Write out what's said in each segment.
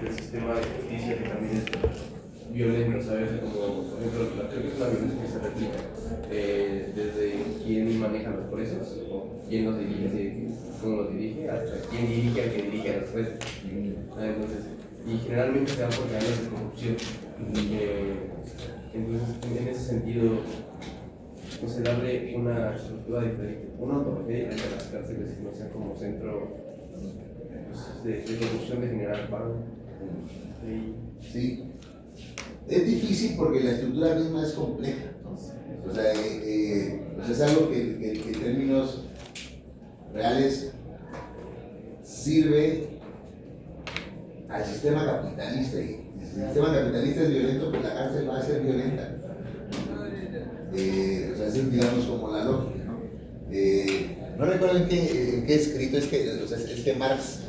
del sistema de justicia que también es violento, ¿sabes? Como, por ejemplo, creo que es una violencia que se replica desde quién maneja los presos, o quién los dirige, cómo los dirige, hasta quién dirige al que dirige a los presos. Entonces, y generalmente se da por canales de corrupción. Entonces, en ese sentido, pues el darle una estructura diferente, una ontología diferente a las cárceles, que no sea como centro pues, de corrupción, de generar pago. Sí. Es difícil porque la estructura misma es compleja, ¿no? O sea, es algo que en términos reales sirve al sistema capitalista, y si el sistema capitalista es violento, pues la cárcel va a ser violenta. O sea, es digamos como la lógica, ¿no? No recuerdo en qué escrito es que Marx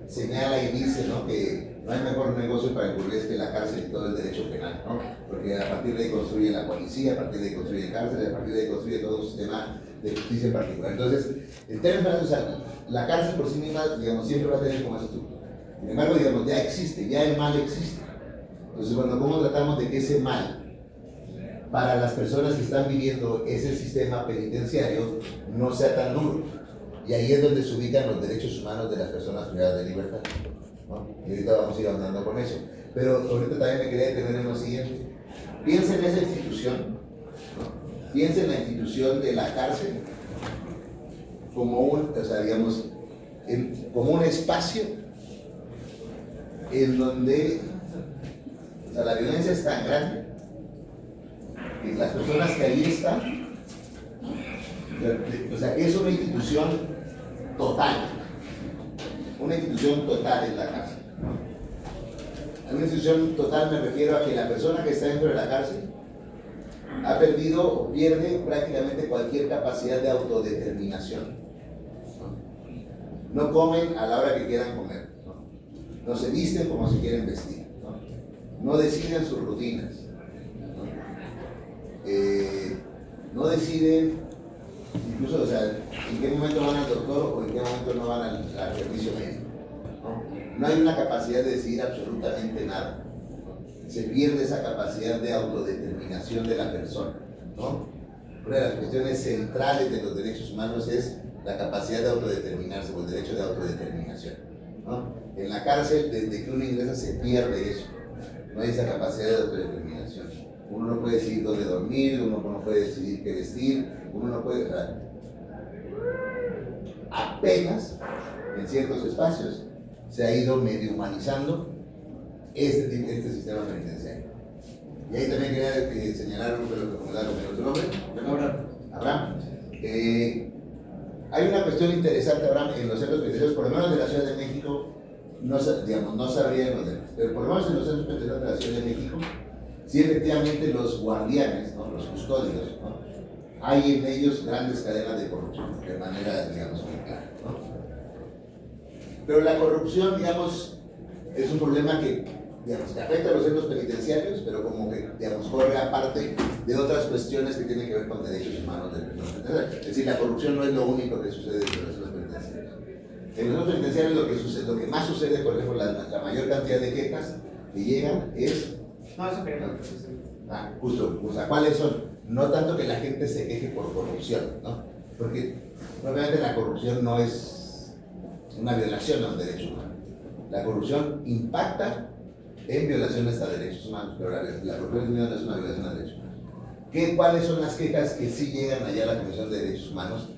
señala y dice, ¿no?, que no hay mejor negocio para el burgués que la cárcel y todo el derecho penal, ¿no? Porque a partir de ahí construye la policía, a partir de ahí construye cárcel, a partir de ahí construye todo un sistema de justicia en particular. Entonces, en términos, o sea, la cárcel por sí misma, digamos, siempre va a tener como esa estructura. Sin embargo, digamos, ya existe, ya el mal existe. Entonces, bueno, ¿cómo tratamos de que ese mal, para las personas que están viviendo ese sistema penitenciario, no sea tan duro? Y ahí es donde se ubican los derechos humanos de las personas privadas de libertad, ¿no? Y ahorita vamos a ir andando con eso. Pero ahorita también me quería detener en lo siguiente. Piensa en esa institución, ¿no? Piensa en la institución de la cárcel como como un espacio en donde, o sea, la violencia es tan grande que las personas que ahí están, o sea, es una institución total. Una institución total en la cárcel. A una institución total me refiero a que la persona que está dentro de la cárcel ha perdido o pierde prácticamente cualquier capacidad de autodeterminación. No comen a la hora que quieran comer. No se visten como se quieren vestir. No deciden sus rutinas. No deciden, incluso, o sea, en qué momento van al doctor o en qué momento no van al servicio médico. No hay una capacidad de decidir absolutamente nada. Se pierde esa capacidad de autodeterminación de la persona, ¿no? Una de las cuestiones centrales de los derechos humanos es la capacidad de autodeterminarse o el derecho de autodeterminación, ¿no? En la cárcel, desde que uno ingresa, se pierde eso. No hay esa capacidad de autodeterminación. Uno no puede decidir dónde dormir, uno no puede decidir qué vestir, uno no puede... Apenas en ciertos espacios se ha ido medio humanizando este sistema penitenciario. Y ahí también quería señalar algo que lo recomendaron. ¿Tu nombre? Abraham. Hay una cuestión interesante, Abraham, en los centros penitenciarios, por lo menos de la Ciudad de México, no sabría en los demás, pero por lo menos en los centros penitenciarios de la Ciudad de México, sí, efectivamente los guardianes, ¿no?, los custodios, ¿no?, hay en ellos grandes cadenas de corrupción, de manera, digamos, muy clara, ¿no? Pero la corrupción, digamos, es un problema que, digamos, que afecta a los centros penitenciarios, pero como que, digamos, corre aparte de otras cuestiones que tienen que ver con derechos humanos del centro penitenciario. Es decir, la corrupción no es lo único que sucede en los centros penitenciarios. En los centros penitenciarios lo que más sucede, por ejemplo, la mayor cantidad de quejas que llegan es... No, eso creo. Justo, o sea, ¿cuáles son? No tanto que la gente se queje por corrupción, ¿no? Porque obviamente la corrupción no es una violación a un derecho humano. La corrupción impacta en violaciones a derechos humanos, pero la corrupción no es una violación a derechos humanos. ¿Cuáles son las quejas que sí llegan allá a la Comisión de Derechos Humanos?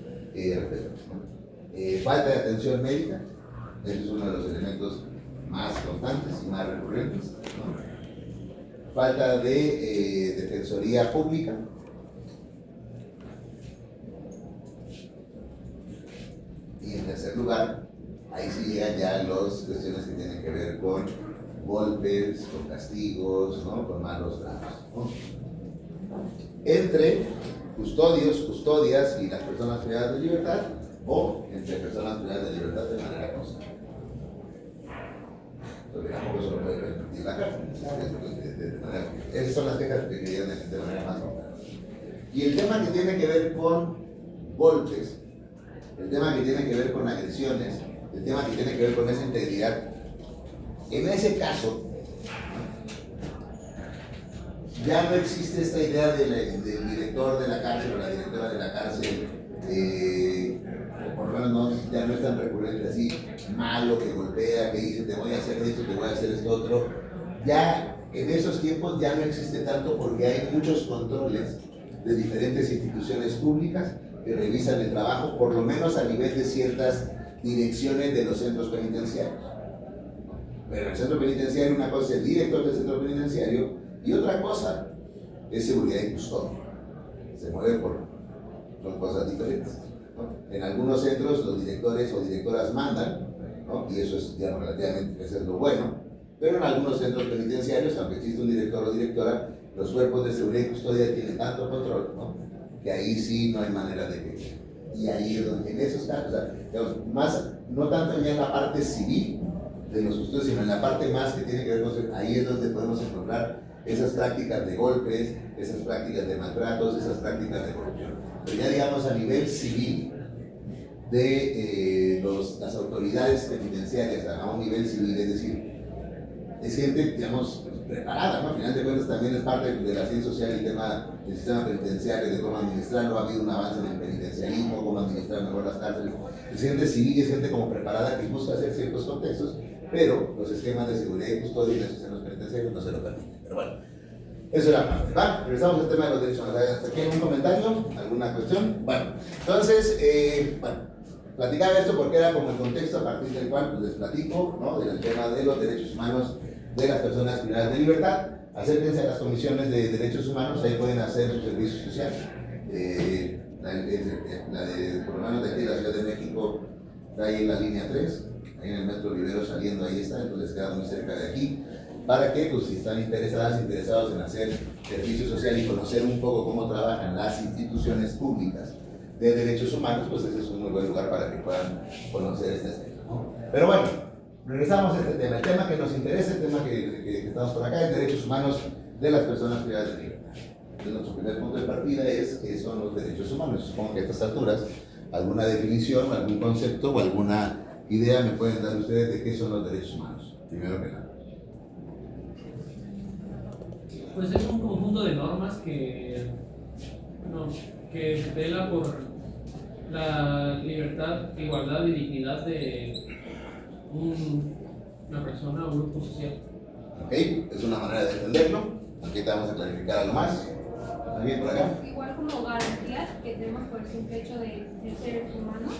Falta de atención médica, ese es uno de los elementos más constantes y más recurrentes, ¿no? Falta de defensoría pública, y en tercer lugar, ahí sí llegan ya las cuestiones que tienen que ver con golpes, con castigos, ¿no?, con malos tratos, ¿no? Entre custodios, custodias y las personas privadas de libertad, o entre personas privadas de libertad de manera constante. Porque tampoco eso lo puede permitir la cárcel. Esas son las quejas que llegan de manera más clara. Y el tema que tiene que ver con golpes, el tema que tiene que ver con agresiones, el tema que tiene que ver con esa integridad En ese caso, ya no existe esta idea del director de la cárcel o la directora de la cárcel, o por lo menos ya no es tan recurrente así, malo, que golpea, que dice te voy a hacer esto, te voy a hacer esto otro. Ya en esos tiempos ya no existe tanto porque hay muchos controles de diferentes instituciones públicas que revisan el trabajo, por lo menos a nivel de ciertas direcciones de los centros penitenciarios. Pero en el centro penitenciario una cosa es el director del centro penitenciario y otra cosa es seguridad y custodia. Se mueve son cosas diferentes, ¿no? En algunos centros los directores o directoras mandan, ¿no? Y eso es, digamos, relativamente, eso es lo bueno, pero en algunos centros penitenciarios, aunque existe un director o directora, los cuerpos de seguridad y custodia tienen tanto control, ¿no? Que ahí sí no hay manera de que... Y ahí es donde, en esos casos, o sea, digamos, más, no tanto ya en la parte civil de los custodios, sino en la parte más que tiene que ver con... Ahí es donde podemos encontrar esas prácticas de golpes, esas prácticas de maltratos, esas prácticas de corrupción. Pero ya digamos a nivel civil de las autoridades penitenciarias, a un nivel civil, es decir, es gente, digamos, preparada, ¿no? Al final de cuentas también es parte de la ciencia social el tema del sistema penitenciario, de cómo administrarlo, ha habido un avance en el penitenciarismo, cómo administrar mejor las cárceles. Es gente civil y es gente como preparada que busca hacer ciertos contextos, pero los esquemas de seguridad y custodia y los sistemas penitenciarios no se lo permiten. Pero bueno, eso era parte. ¿Va? Regresamos al tema de los derechos humanos. ¿Hasta aquí algún comentario? ¿Alguna cuestión? Bueno, entonces, platicaba esto porque era como el contexto a partir del cual pues, les platico, ¿no? Del tema de los derechos humanos de las personas privadas de libertad. Acérquense a las comisiones de derechos humanos, ahí pueden hacer su servicio social. La de, por lo menos de aquí de la Ciudad de México, está ahí en la línea 3, ahí en el Metro Rivero saliendo, ahí está, entonces queda muy cerca de aquí, para que, pues, si están interesados en hacer servicio social y conocer un poco cómo trabajan las instituciones públicas de derechos humanos, pues ese es un muy buen lugar para que puedan conocer este tema, ¿no? Pero bueno, regresamos a este tema. El tema que nos interesa, el tema que estamos por acá, es derechos humanos de las personas privadas de libertad. Entonces, nuestro primer punto de partida es qué son los derechos humanos. Supongo que a estas alturas, alguna definición, algún concepto o alguna idea me pueden dar ustedes de qué son los derechos humanos, primero que nada. Pues es un conjunto de normas que vela por la libertad, igualdad y dignidad de una persona o un grupo social. Ok, es una manera de entenderlo. Aquí te vamos a clarificar algo más. ¿Alguien por acá? Igual como garantías que tenemos por el simple hecho de ser seres humanos,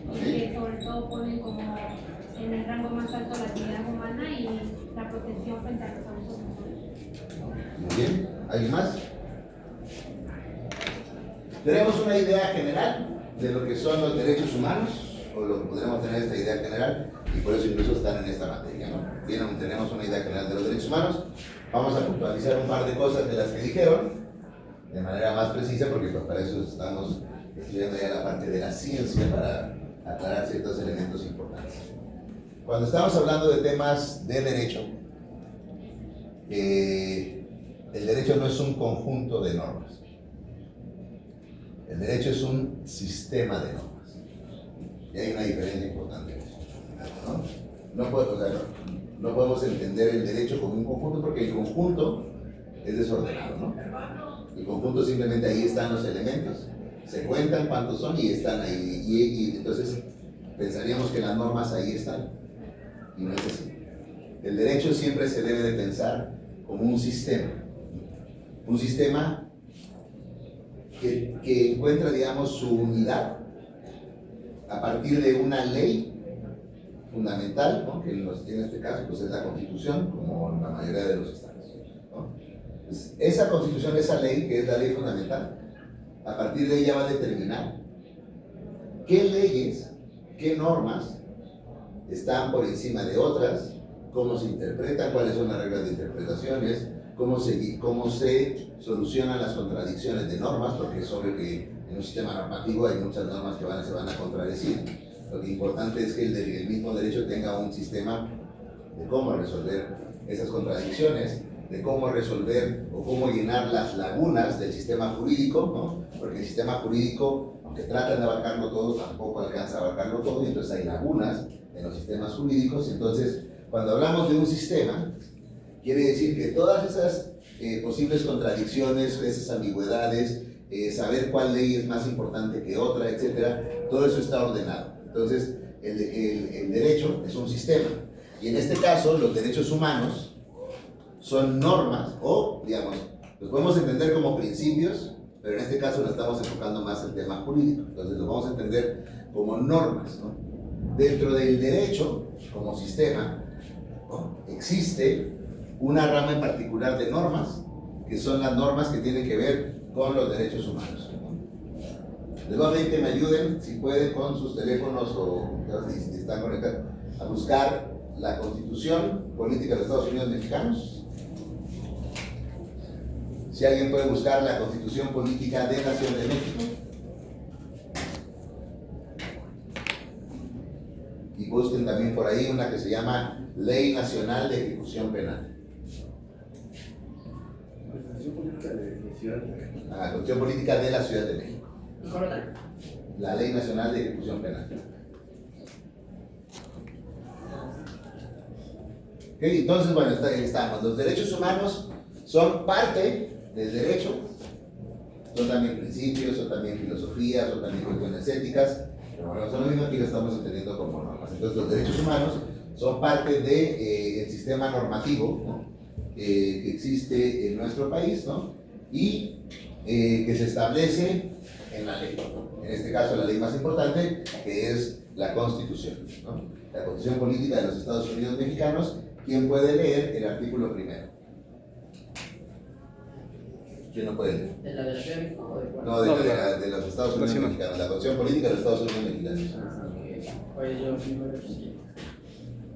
Okay. y que sobre todo ponen como en el rango más alto la dignidad humana y la protección frente a los abusos sexuales. Muy bien. ¿Alguien más? Tenemos una idea general de lo que son los derechos humanos, o lo que podríamos tener esta idea general, y por eso incluso están en esta materia, ¿no? Bien, tenemos una idea general de los derechos humanos. Vamos a puntualizar un par de cosas de las que dijeron, de manera más precisa, porque pues, para eso estamos estudiando ya la parte de la ciencia, para aclarar ciertos elementos importantes. Cuando estamos hablando de temas de derecho, el derecho no es un conjunto de normas. El derecho es un sistema de normas. Y hay una diferencia importante, ¿no? No podemos entender el derecho como un conjunto porque el conjunto es desordenado, ¿no? El conjunto simplemente ahí están los elementos, se cuentan cuántos son y están ahí. Y entonces pensaríamos que las normas ahí están. Y no es así. El derecho siempre se debe de pensar como un sistema. Un sistema que encuentra, digamos, su unidad a partir de una ley fundamental, ¿no? Que en este caso pues, es la Constitución, como en la mayoría de los estados, ¿no? Pues, esa Constitución, esa ley, que es la ley fundamental, a partir de ella va a determinar qué leyes, qué normas están por encima de otras, cómo se interpretan, cuáles son las reglas de interpretaciones, cómo se solucionan las contradicciones de normas, porque es obvio que en un sistema normativo hay muchas normas que se van a contradecir. Lo que importante es que el mismo derecho tenga un sistema de cómo resolver esas contradicciones, de cómo resolver o cómo llenar las lagunas del sistema jurídico, ¿no? Porque el sistema jurídico, aunque tratan de abarcarlo todo, tampoco alcanza a abarcarlo todo, y entonces hay lagunas en los sistemas jurídicos. Entonces, Cuando hablamos de un sistema, quiere decir que todas esas posibles contradicciones, esas ambigüedades, saber cuál ley es más importante que otra, etcétera, todo eso está ordenado. Entonces, el derecho es un sistema. Y en este caso, los derechos humanos son normas o, digamos, los podemos entender como principios, pero en este caso lo estamos enfocando más al tema jurídico. Entonces, los vamos a entender como normas, ¿no? Dentro del derecho, como sistema, ¿no?, existe una rama en particular de normas, que son las normas que tienen que ver con los derechos humanos, ¿no? Les voy a pedir que me ayuden, si pueden, con sus teléfonos o si están conectados, a buscar la Constitución Política de los Estados Unidos Mexicanos. Si alguien puede buscar la Constitución Política de la Ciudad de México. Y busquen también por ahí una que se llama Ley Nacional de Ejecución Penal. Constitución Política de Ciudad de México. La Constitución Política de la Ciudad de México. ¿Y cuál otra? La Ley Nacional de Ejecución Penal. Ok, entonces, bueno, estamos. Los derechos humanos son parte del derecho, son también principios, son también filosofías, son también cuestiones éticas, pero bueno, son lo mismo, aquí lo estamos entendiendo como normas. Entonces, los derechos humanos son parte del sistema normativo, ¿no?, que existe en nuestro país, ¿no?, y que se establece en la ley, ¿no? En este caso, la ley más importante, que es la Constitución, ¿no?, la Constitución Política de los Estados Unidos Mexicanos. ¿Quién puede leer el artículo primero? ¿Quién no puede leer? ¿De la de la Ciudad de México o de cuál? No, de los Estados Unidos Mexicanos, la Constitución Política de los Estados Unidos Mexicanos. Oye, yo primero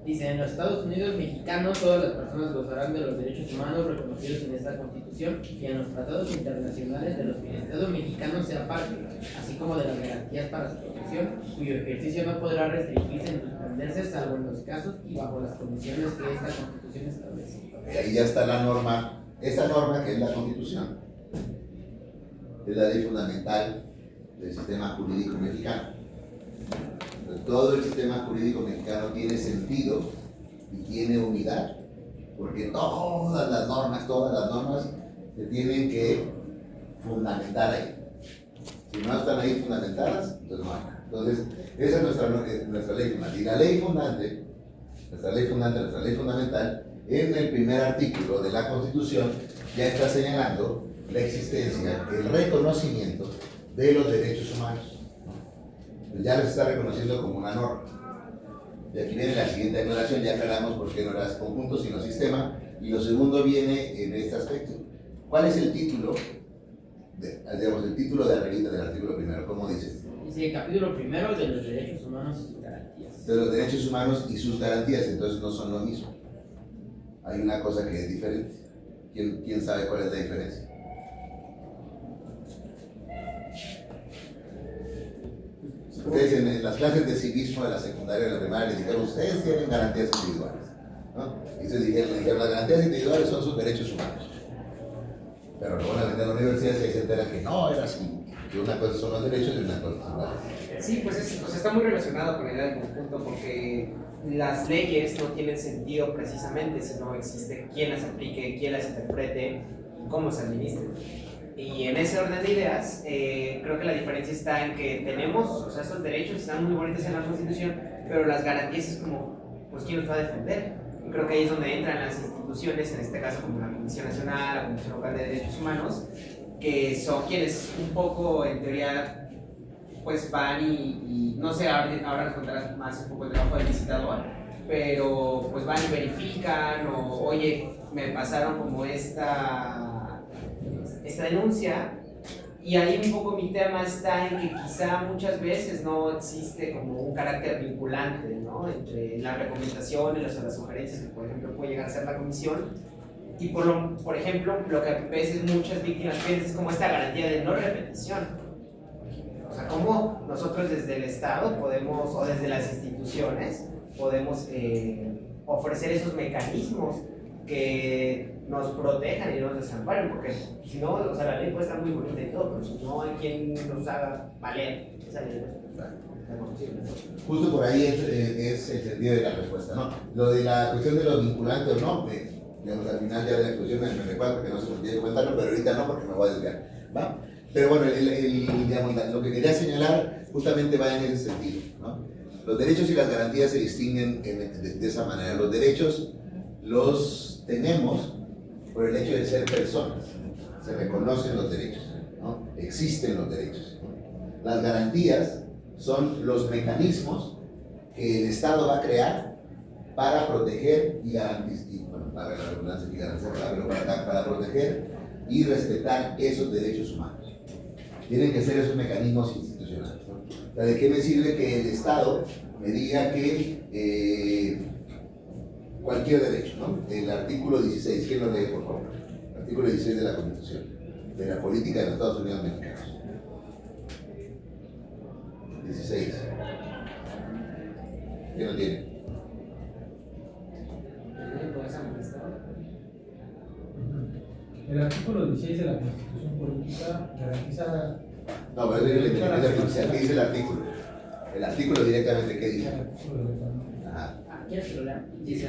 dice, en los Estados Unidos mexicanos todas las personas gozarán de los derechos humanos reconocidos en esta Constitución y en los tratados internacionales de los que el Estado mexicano sea parte, así como de las garantías para su protección, cuyo ejercicio no podrá restringirse ni suspenderse salvo en los casos y bajo las condiciones que esta Constitución establece. Ahí ya está la norma, esta norma que es la Constitución, es la ley fundamental del sistema jurídico mexicano. Todo el sistema jurídico mexicano tiene sentido y tiene unidad, porque todas las normas se tienen que fundamentar ahí. Si no están ahí fundamentadas, entonces no hay. Entonces, esa es nuestra ley fundante. Y la ley fundante, nuestra ley fundamental, en el primer artículo de la Constitución, ya está señalando la existencia, el reconocimiento de los derechos humanos. Ya los está reconociendo como una norma. Y aquí viene la siguiente aclaración, ya aclaramos por qué no era conjunto sino sistema, y lo segundo viene en este aspecto. ¿Cuál es el título? El título de arreglita del artículo primero, ¿cómo dice? Dice el capítulo primero de los derechos humanos y sus garantías. De los derechos humanos y sus garantías, entonces no son lo mismo. Hay una cosa que es diferente. ¿Quién sabe cuál es la diferencia? Ustedes en las clases de civismo de la secundaria y de la primaria les dijeron, ustedes tienen garantías individuales, ¿no? Y se le dijeron, las garantías individuales son sus derechos humanos. Pero luego van a meter a la universidad y se enteran que no, era así, que una cosa son los derechos y una cosa son las garantías. Sí, pues está muy relacionado con la idea del conjunto, porque las leyes no tienen sentido precisamente si no existe quién las aplique, quién las interprete y cómo se administren. Y en ese orden de ideas, creo que la diferencia está en que tenemos, o sea, esos derechos están muy bonitos en la Constitución, pero las garantías es como, pues, ¿quién los va a defender? Y creo que ahí es donde entran las instituciones, en este caso como la Comisión Nacional, la Comisión Local de Derechos Humanos, que son quienes un poco, en teoría, pues van y no sé, ahora nos contarás más un poco el trabajo del visitador, pero pues van y verifican, o oye, me pasaron como esta denuncia, y ahí un poco mi tema está en que quizá muchas veces no existe como un carácter vinculante, ¿no?, entre las recomendaciones o las sugerencias que por ejemplo puede llegar a ser la comisión, y por ejemplo lo que a veces muchas víctimas piden es como esta garantía de no repetición. O sea, cómo nosotros desde el Estado podemos, o desde las instituciones, podemos ofrecer esos mecanismos que nos protejan y nos desamparen, porque si no, o sea, la ley puede estar muy bonita y todo, pero si no hay quien nos haga valer esa ley. reconocible. Justo por ahí es el sentido de la respuesta, ¿no? Lo de la cuestión de los vinculantes o no, digamos, al final ya de la discusión me recuerdo que no se me olvide comentarlo, pero ahorita no porque me voy a desviar, ¿va? Pero bueno, digamos, lo que quería señalar justamente va en ese sentido, ¿no? Los derechos y las garantías se distinguen de esa manera. Los derechos los tenemos por el hecho de ser personas, se reconocen los derechos, ¿no? Existen los derechos, ¿no? Las garantías son los mecanismos que el Estado va a crear para proteger y garantizar, bueno, para la redundancia y garantizar, pero para proteger y respetar esos derechos humanos. Tienen que ser esos mecanismos institucionales, ¿no? O sea, ¿de qué me sirve que el Estado me diga que cualquier derecho, ¿no? El artículo 16, ¿quién lo lee, por favor? El artículo 16 de la Constitución, de la política de los Estados Unidos mexicanos. 16. ¿Quién lo tiene? El artículo 16 de la Constitución Política garantiza. No, pero es el ¿qué dice el artículo? El artículo directamente, ¿qué dice? Ajá. ¿Quieres que lo lea? Dice: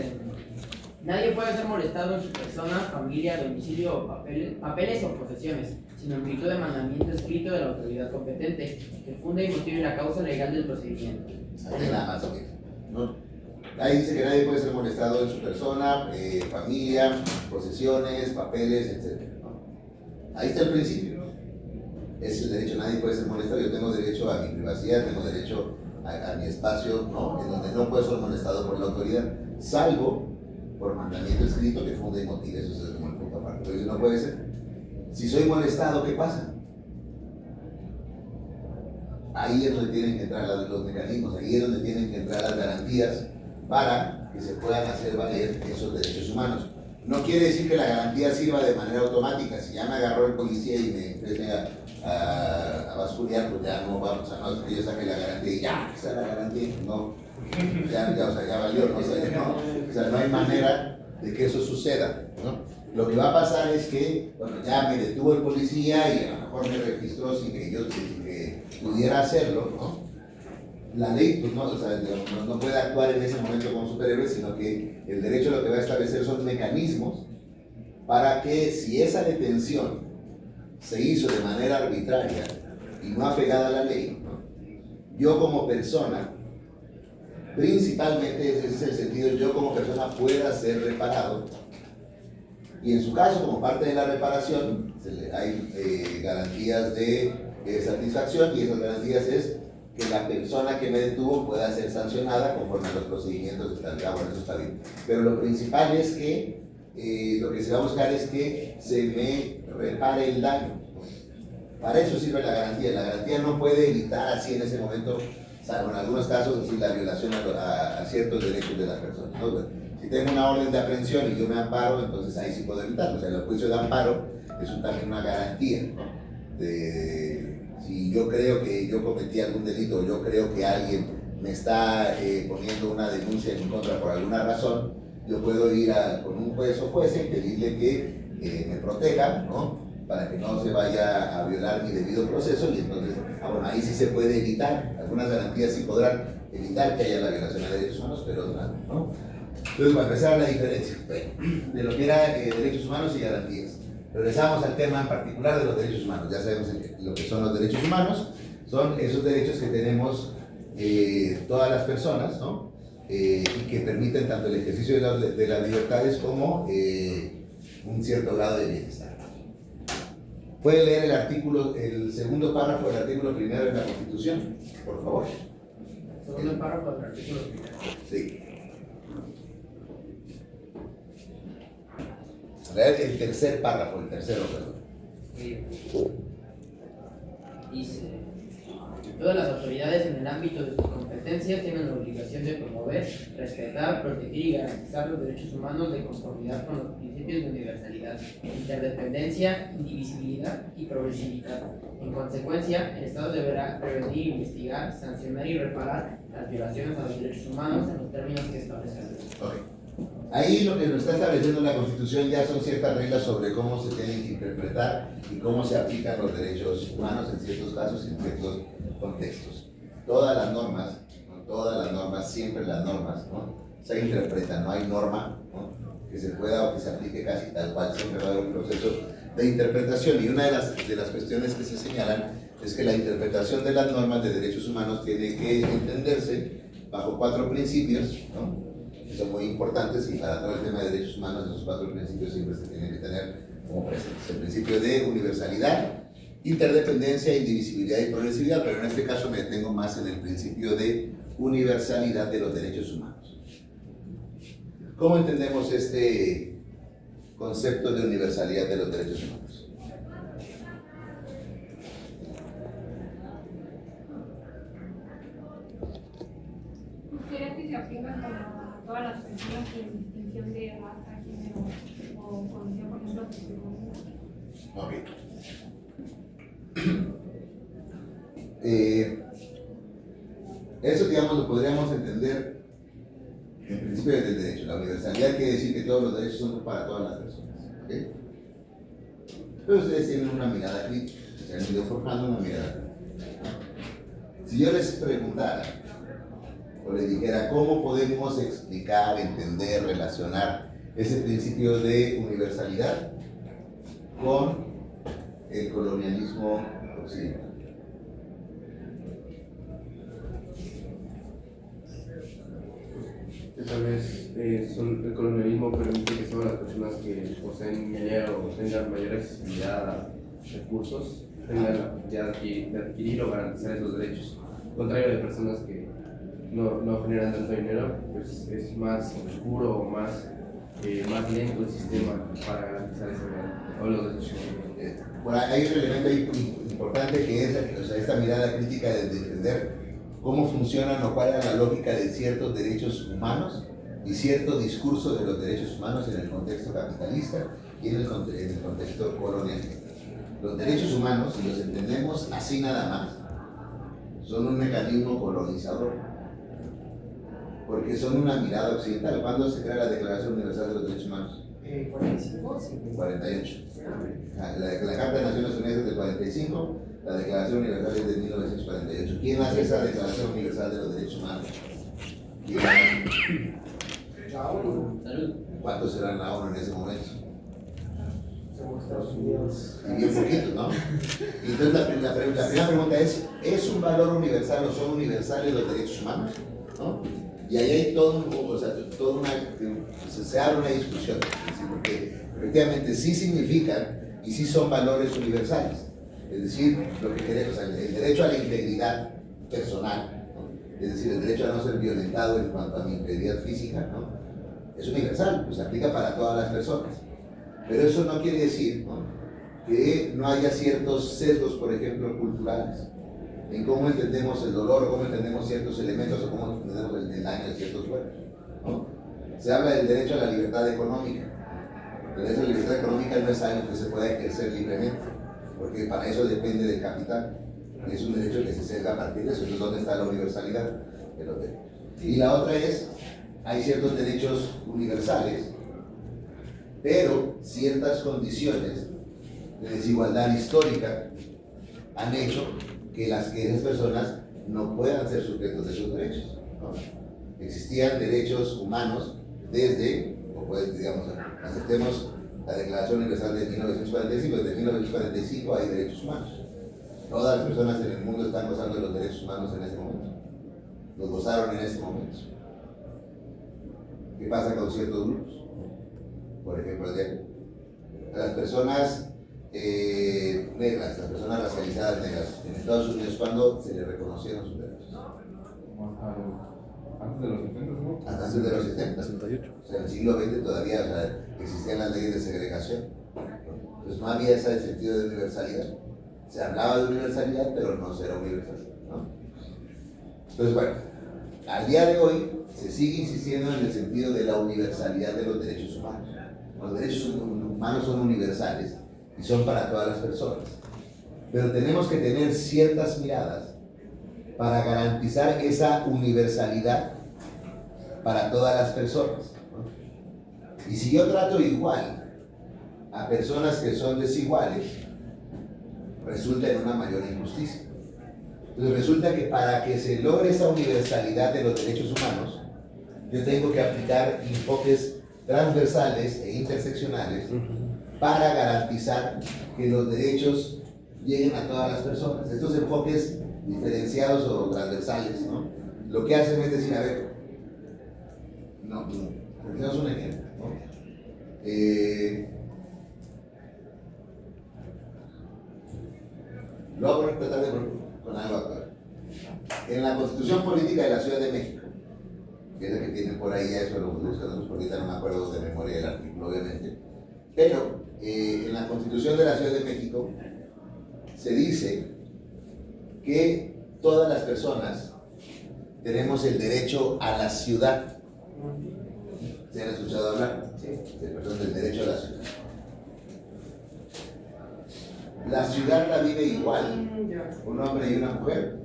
nadie puede ser molestado en su persona, familia, domicilio o papeles o posesiones, sino en virtud de mandamiento escrito de la autoridad competente, que funde y motive la causa legal del procedimiento. Ahí nada más, ok, ¿no? Ahí dice que nadie puede ser molestado en su persona, familia, posesiones, papeles, etc., ¿no? Ahí está el principio, ¿no? Es el derecho, nadie puede ser molestado. Yo tengo derecho a mi privacidad, tengo derecho a mi espacio, ¿no? En donde no puedo ser molestado por la autoridad, salvo por mandamiento escrito que funde y motive. Eso es como el punto aparte. Pero eso no puede ser. Si soy molestado, ¿qué pasa? Ahí es donde tienen que entrar los mecanismos, ahí es donde tienen que entrar las garantías para que se puedan hacer valer esos derechos humanos. No quiere decir que la garantía sirva de manera automática. Si ya me agarró el policía y me empieza a basculear, pues ya no vamos a, no es que yo saque la garantía y ya, esa es la garantía. No, o sea, ya valió, ¿no? O sea, no hay manera de que eso suceda, ¿no? Lo que va a pasar es que, bueno, ya me detuvo el policía y a lo mejor me registró sin que yo pudiera hacerlo, ¿no? La ley, pues no, o sea, no puede actuar en ese momento como superhéroe, sino que el derecho lo que va a establecer son mecanismos para que si esa detención se hizo de manera arbitraria y no apegada a la ley, ¿no? Yo como persona, principalmente ese es el sentido, yo como persona pueda ser reparado. Y en su caso, como parte de la reparación, hay garantías de satisfacción, y esas garantías es que la persona que me detuvo pueda ser sancionada conforme a los procedimientos de esta. Bueno, eso está bien. Pero lo principal es que lo que se va a buscar es que se me repare el daño. Para eso sirve la garantía. La garantía no puede evitar así en ese momento, salvo en algunos casos, decir, la violación a ciertos derechos de la persona, ¿no? Bueno, si tengo una orden de aprehensión y yo me amparo, entonces ahí sí puedo evitarlo. O sea, el juicio de amparo es también una garantía, ¿no? Si yo creo que yo cometí algún delito, o yo creo que alguien me está poniendo una denuncia en mi contra por alguna razón, yo puedo ir con un juez o jueza y pedirle que me proteja, ¿no? Para que no se vaya a violar mi debido proceso, y entonces, bueno, ahí sí se puede evitar. Algunas garantías sí podrán evitar que haya la violación de derechos humanos, pero otras no. Entonces, para empezar, la diferencia de lo que era derechos humanos y garantías. Regresamos al tema en particular de los derechos humanos. Ya sabemos lo que son los derechos humanos. Son esos derechos que tenemos todas las personas, ¿no? Y que permiten tanto el ejercicio de las libertades como un cierto grado de bienestar. Puede leer el segundo párrafo del artículo primero de la Constitución, por favor. Segundo párrafo del artículo primero. Sí. Leer el tercer párrafo, el tercero, perdón. Dice: todas las autoridades en el ámbito de sus competencias tienen la obligación de promover, respetar, proteger y garantizar los derechos humanos de conformidad con los principios de universalidad, interdependencia, indivisibilidad y progresividad. En consecuencia, el Estado deberá prevenir, investigar, sancionar y reparar las violaciones a los derechos humanos en los términos que establezca la ley. Okay. Ahí lo que nos está estableciendo la Constitución ya son ciertas reglas sobre cómo se tienen que interpretar y cómo se aplican los derechos humanos en ciertos casos y en ciertos contextos. todas las normas, ¿no? Todas las normas, siempre las normas, ¿no? Se interpretan, no hay norma, ¿no? Que se pueda o que se aplique casi tal cual, siempre va a haber un proceso de interpretación, y una de las cuestiones que se señalan es que la interpretación de las normas de derechos humanos tiene que entenderse bajo 4 principios, ¿no? Que son muy importantes, y para todo el tema de derechos humanos esos 4 principios siempre se tienen que tener como presentes. El principio de universalidad, interdependencia, indivisibilidad y progresividad, pero en este caso me detengo más en el principio de universalidad de los derechos humanos. ¿Cómo entendemos este concepto de universalidad de los derechos humanos? ¿Sería que se aplican para todas las personas sin distinción de raza, género o condición, por ejemplo, física? Ok. Eso, digamos, lo podríamos entender en principio del derecho. La universalidad quiere decir que todos los derechos son para todas las personas. ¿Okay? Pero ustedes tienen una mirada crítica, se han ido forjando una mirada crítica. Si yo les preguntara o les dijera cómo podemos explicar, entender, relacionar ese principio de universalidad con el colonialismo occidental. Tal vez el colonialismo permite que todas las personas que poseen dinero o tengan mayor accesibilidad a recursos tengan la capacidad de adquirir o garantizar esos derechos. Contrario de personas que no generan tanto dinero, pues es más oscuro o más lento el sistema para garantizar los derechos. Bueno, hay un elemento ahí importante que es, o sea, esta mirada crítica de entender cómo funcionan o cuál es la lógica de ciertos derechos humanos y cierto discurso de los derechos humanos en el contexto capitalista y en el contexto colonialista. Los derechos humanos, si los entendemos así nada más, son un mecanismo colonizador, porque son una mirada occidental. ¿Cuándo se crea la Declaración Universal de los Derechos Humanos? 45, sí. 48. La Carta de Naciones Unidas es del 45, la Declaración Universal es de 1948. ¿Quién hace esa Declaración Universal de los Derechos Humanos? ¿Quién hace? La ONU. ¿Cuántos eran la ONU en ese momento? Somos Estados Unidos. Y bien poquitos, ¿no? Y entonces la primera pregunta ¿es un valor universal o son universales los derechos humanos? ¿No? Y ahí hay se abre una discusión, ¿sí? Porque efectivamente sí significan y sí son valores universales. Es decir, lo que queremos, el derecho a la integridad personal, ¿no? Es decir, el derecho a no ser violentado en cuanto a mi integridad física, ¿no? Es universal, pues se aplica para todas las personas. Pero eso no quiere decir, ¿no?, que no haya ciertos sesgos, por ejemplo, culturales, en cómo entendemos el dolor, o cómo entendemos ciertos elementos, o cómo entendemos el daño de ciertos cuerpos, ¿no? Se habla del derecho a la libertad económica. El derecho a la libertad económica no es algo que se pueda ejercer libremente, porque para eso depende del capital. Es un derecho que se sesga a partir de eso. Entonces, ¿dónde está la universalidad de los derechos? Y la otra es, hay ciertos derechos universales, pero ciertas condiciones de desigualdad histórica han hecho que esas personas no puedan ser sujetos de sus derechos, ¿no? Existían derechos humanos desde, o pues, digamos, aceptemos la Declaración Universal de 1945, desde 1945 hay derechos humanos. Todas las personas en el mundo están gozando de los derechos humanos en ese momento. Los gozaron en ese momento. ¿Qué pasa con ciertos grupos? Por ejemplo, las personas negras, las personas racializadas negras en Estados Unidos, ¿cuándo se les reconocieron sus derechos? Antes de los 70, ¿no? Antes de los 70. 68. O sea, en el siglo XX todavía, o sea, existían las leyes de segregación. Entonces no había ese sentido de universalidad. Se hablaba de universalidad, pero no era universal, ¿no? Entonces, bueno, al día de hoy se sigue insistiendo en el sentido de la universalidad de los derechos humanos. Los derechos humanos son universales y son para todas las personas. Pero tenemos que tener ciertas miradas para garantizar esa universalidad para todas las personas, ¿no? Y si yo trato igual a personas que son desiguales, resulta en una mayor injusticia. Entonces resulta que para que se logre esa universalidad de los derechos humanos, yo tengo que aplicar enfoques transversales e interseccionales para garantizar que los derechos lleguen a todas las personas. Estos enfoques diferenciados o transversales, ¿no? Lo que hacen es decir, a ver, tenemos un ejemplo, ¿no? Lo voy a tratar de con algo actual. En la Constitución Política de la Ciudad de México, que es la que tienen por ahí, eso lo buscamos, porque ahorita no me acuerdo de memoria del artículo, obviamente, pero en la Constitución de la Ciudad de México se dice que todas las personas tenemos el derecho a la ciudad. ¿Se han escuchado hablar? Sí. Perdón, del derecho a la ciudad. La ciudad la vive igual un hombre y una mujer.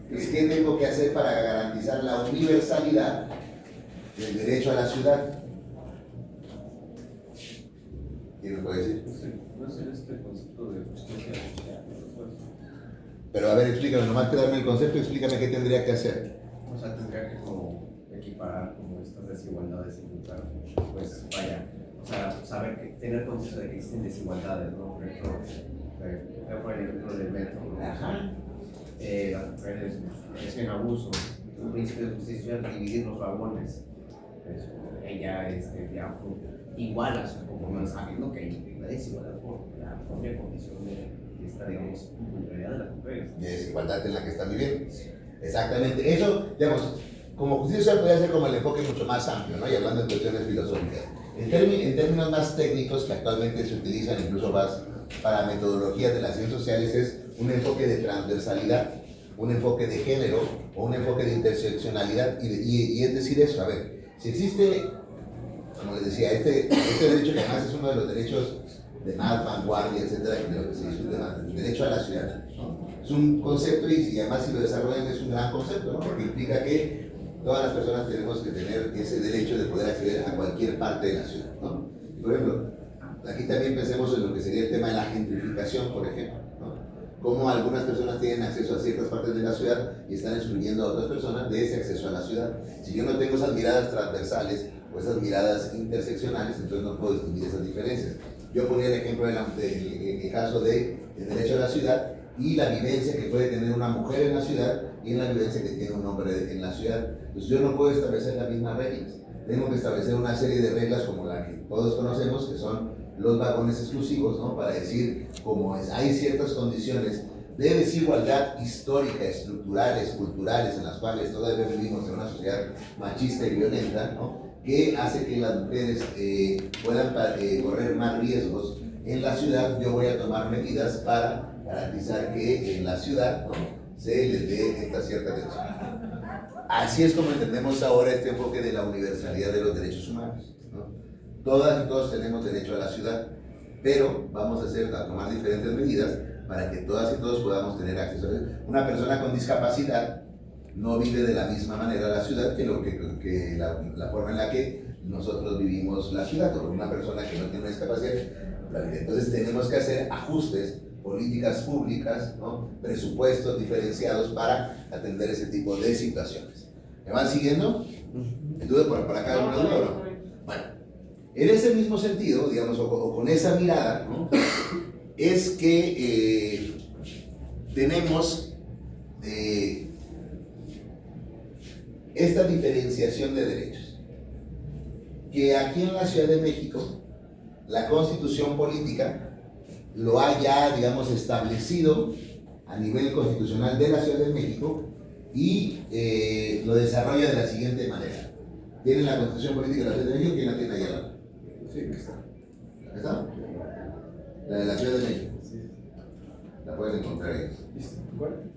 ¿Qué tengo que hacer para garantizar la universalidad del derecho a la ciudad? ¿Quién me puede decir? No sé este concepto de justicia social. Pero a ver, explícame, nomás que darme el concepto, explícame qué tendría que hacer. O sea, tendría que como equiparar como estas desigualdades y buscar, pues vaya, o sea, saber que, tener conciencia de que existen desigualdades, ¿no? Por ejemplo, voy a poner el ejemplo del metro, ¿no? Ajá. Las mujeres reciben abuso, un principio de justicia social, dividir los vagones. Pues, ella ya igual, o sea, como sabiendo que hay una desigualdad por la propia condición de esta, digamos, vulnerabilidad de las mujeres. De desigualdad en la que están viviendo. Exactamente. Eso, digamos, como justicia social podría ser como el enfoque mucho más amplio, ¿no? Y hablando de cuestiones filosóficas. En términos más técnicos que actualmente se utilizan, incluso más para metodologías de las ciencias sociales, es un enfoque de transversalidad, un enfoque de género o un enfoque de interseccionalidad. Y es decir eso, a ver, si existe, como les decía, este derecho que además es uno de los derechos de más vanguardia, etcétera, de lo que se discute más, el derecho a la ciudad, ¿no? Es un concepto y además si lo desarrollan es un gran concepto, ¿no? Porque implica que todas las personas tenemos que tener ese derecho de poder acceder a cualquier parte de la ciudad, ¿no? Por ejemplo, aquí también pensemos en lo que sería el tema de la gentrificación, por ejemplo, ¿no? Cómo algunas personas tienen acceso a ciertas partes de la ciudad y están excluyendo a otras personas de ese acceso a la ciudad. Si yo no tengo esas miradas transversales o esas miradas interseccionales, entonces no puedo distinguir esas diferencias. Yo ponía el ejemplo del caso del derecho a la ciudad y la vivencia que puede tener una mujer en la ciudad y en la vivencia que tiene un hombre en la ciudad. Entonces yo no puedo establecer las mismas reglas. Tengo que establecer una serie de reglas como la que todos conocemos, que son los vagones exclusivos, ¿no? Para decir, como hay ciertas condiciones de desigualdad histórica, estructurales, culturales, en las cuales todavía vivimos en una sociedad machista y violenta, ¿no? Que hace que las mujeres puedan correr más riesgos en la ciudad. Yo voy a tomar medidas para garantizar que en la ciudad, ¿no?, se les dé esta cierta atención. Así es como entendemos ahora este enfoque de la universalidad de los derechos humanos, ¿no? Todas y todos tenemos derecho a la ciudad, pero vamos a tomar diferentes medidas para que todas y todos podamos tener acceso a eso. Una persona con discapacidad no vive de la misma manera la ciudad que la forma en la que nosotros vivimos la ciudad, o una persona que no tiene una discapacidad. Entonces tenemos que hacer ajustes, políticas públicas, ¿no?, presupuestos diferenciados para atender ese tipo de situaciones. ¿Me van siguiendo? ¿En duda por acá alguna duda o no? Bueno, en ese mismo sentido, digamos, o con esa mirada, ¿no?, es que tenemos esta diferenciación de derechos, que aquí en la Ciudad de México la Constitución política lo ha ya, digamos, establecido a nivel constitucional de la Ciudad de México y lo desarrolla de la siguiente manera. ¿Tienen la Constitución política de la Ciudad de México? ¿Quién la tiene allá? Sí, está. ¿Está? La de la Ciudad de México. La pueden encontrar ahí.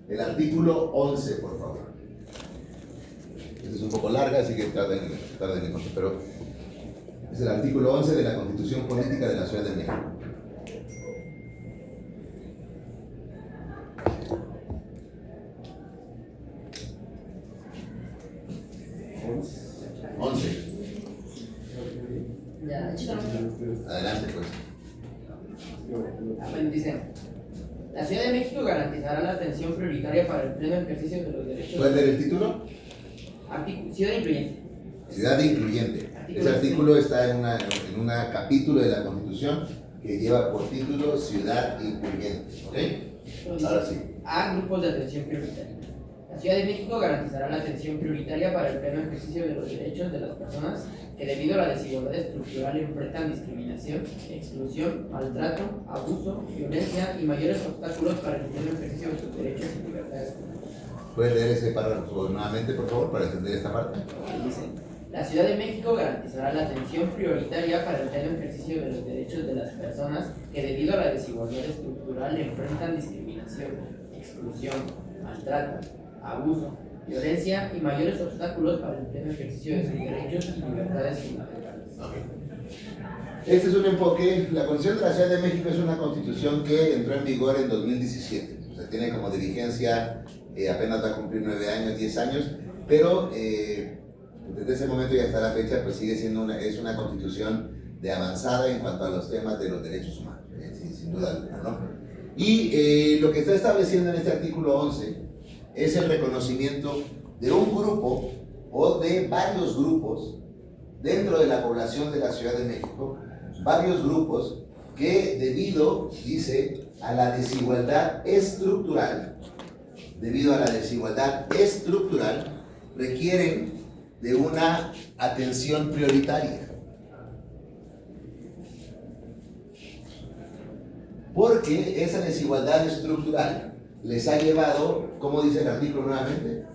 El artículo 11, por favor. Esta es un poco larga, así que tarden en encontrar, pero es el artículo 11 de la Constitución Política de la Ciudad de México. Ya, Adelante, pues. bueno, dice: La Ciudad de México garantizará la atención prioritaria para el pleno ejercicio de los derechos. ¿Puedes leer el título? Ciudad incluyente. Ciudad incluyente. Artículo Ese artículo está en un capítulo de la Constitución que lleva por título Ciudad incluyente. ¿Ok? Ahora sí. A. Grupos de atención prioritaria. La Ciudad de México garantizará la atención prioritaria para el pleno ejercicio de los derechos de las personas que debido a la desigualdad estructural enfrentan discriminación, exclusión, maltrato, abuso, violencia y mayores obstáculos para el pleno ejercicio de sus derechos y libertades. ¿Puedes leer ese párrafo nuevamente, por favor, para entender esta parte? Dice, la Ciudad de México garantizará la atención prioritaria para el pleno ejercicio de los derechos de las personas que debido a la desigualdad estructural enfrentan discriminación, exclusión, maltrato, abuso, violencia y mayores obstáculos para el pleno ejercicio de sus derechos y libertades fundamentales. Este es un enfoque. La Constitución de la Ciudad de México es una constitución que entró en vigor en 2017. O sea, tiene como dirigencia, apenas va a cumplir 9 años, 10 años, pero desde ese momento y hasta la fecha, pues sigue siendo una constitución de avanzada en cuanto a los temas de los derechos humanos, sin duda alguna, ¿no? Y lo que está estableciendo en este artículo 11 es el reconocimiento de un grupo o de varios grupos dentro de la población de la Ciudad de México, varios grupos que debido, dice, a la desigualdad estructural, requieren de una atención prioritaria. Porque esa desigualdad estructural les ha llevado, ¿cómo dice el artículo nuevamente?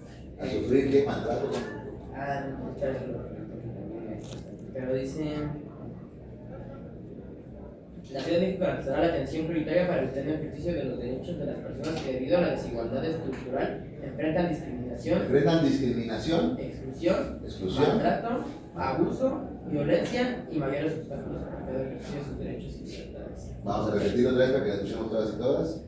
A sufrir qué maltrato. Pero dice, la Ciudad de México garantizará la atención prioritaria para el pleno ejercicio de los derechos de las personas que debido a la desigualdad estructural enfrentan discriminación, exclusión, maltrato, abuso, violencia y mayores obstáculos para el pleno ejercicio de sus derechos y libertades. Vamos a repetir otra vez para que la escuchemos todas y todas.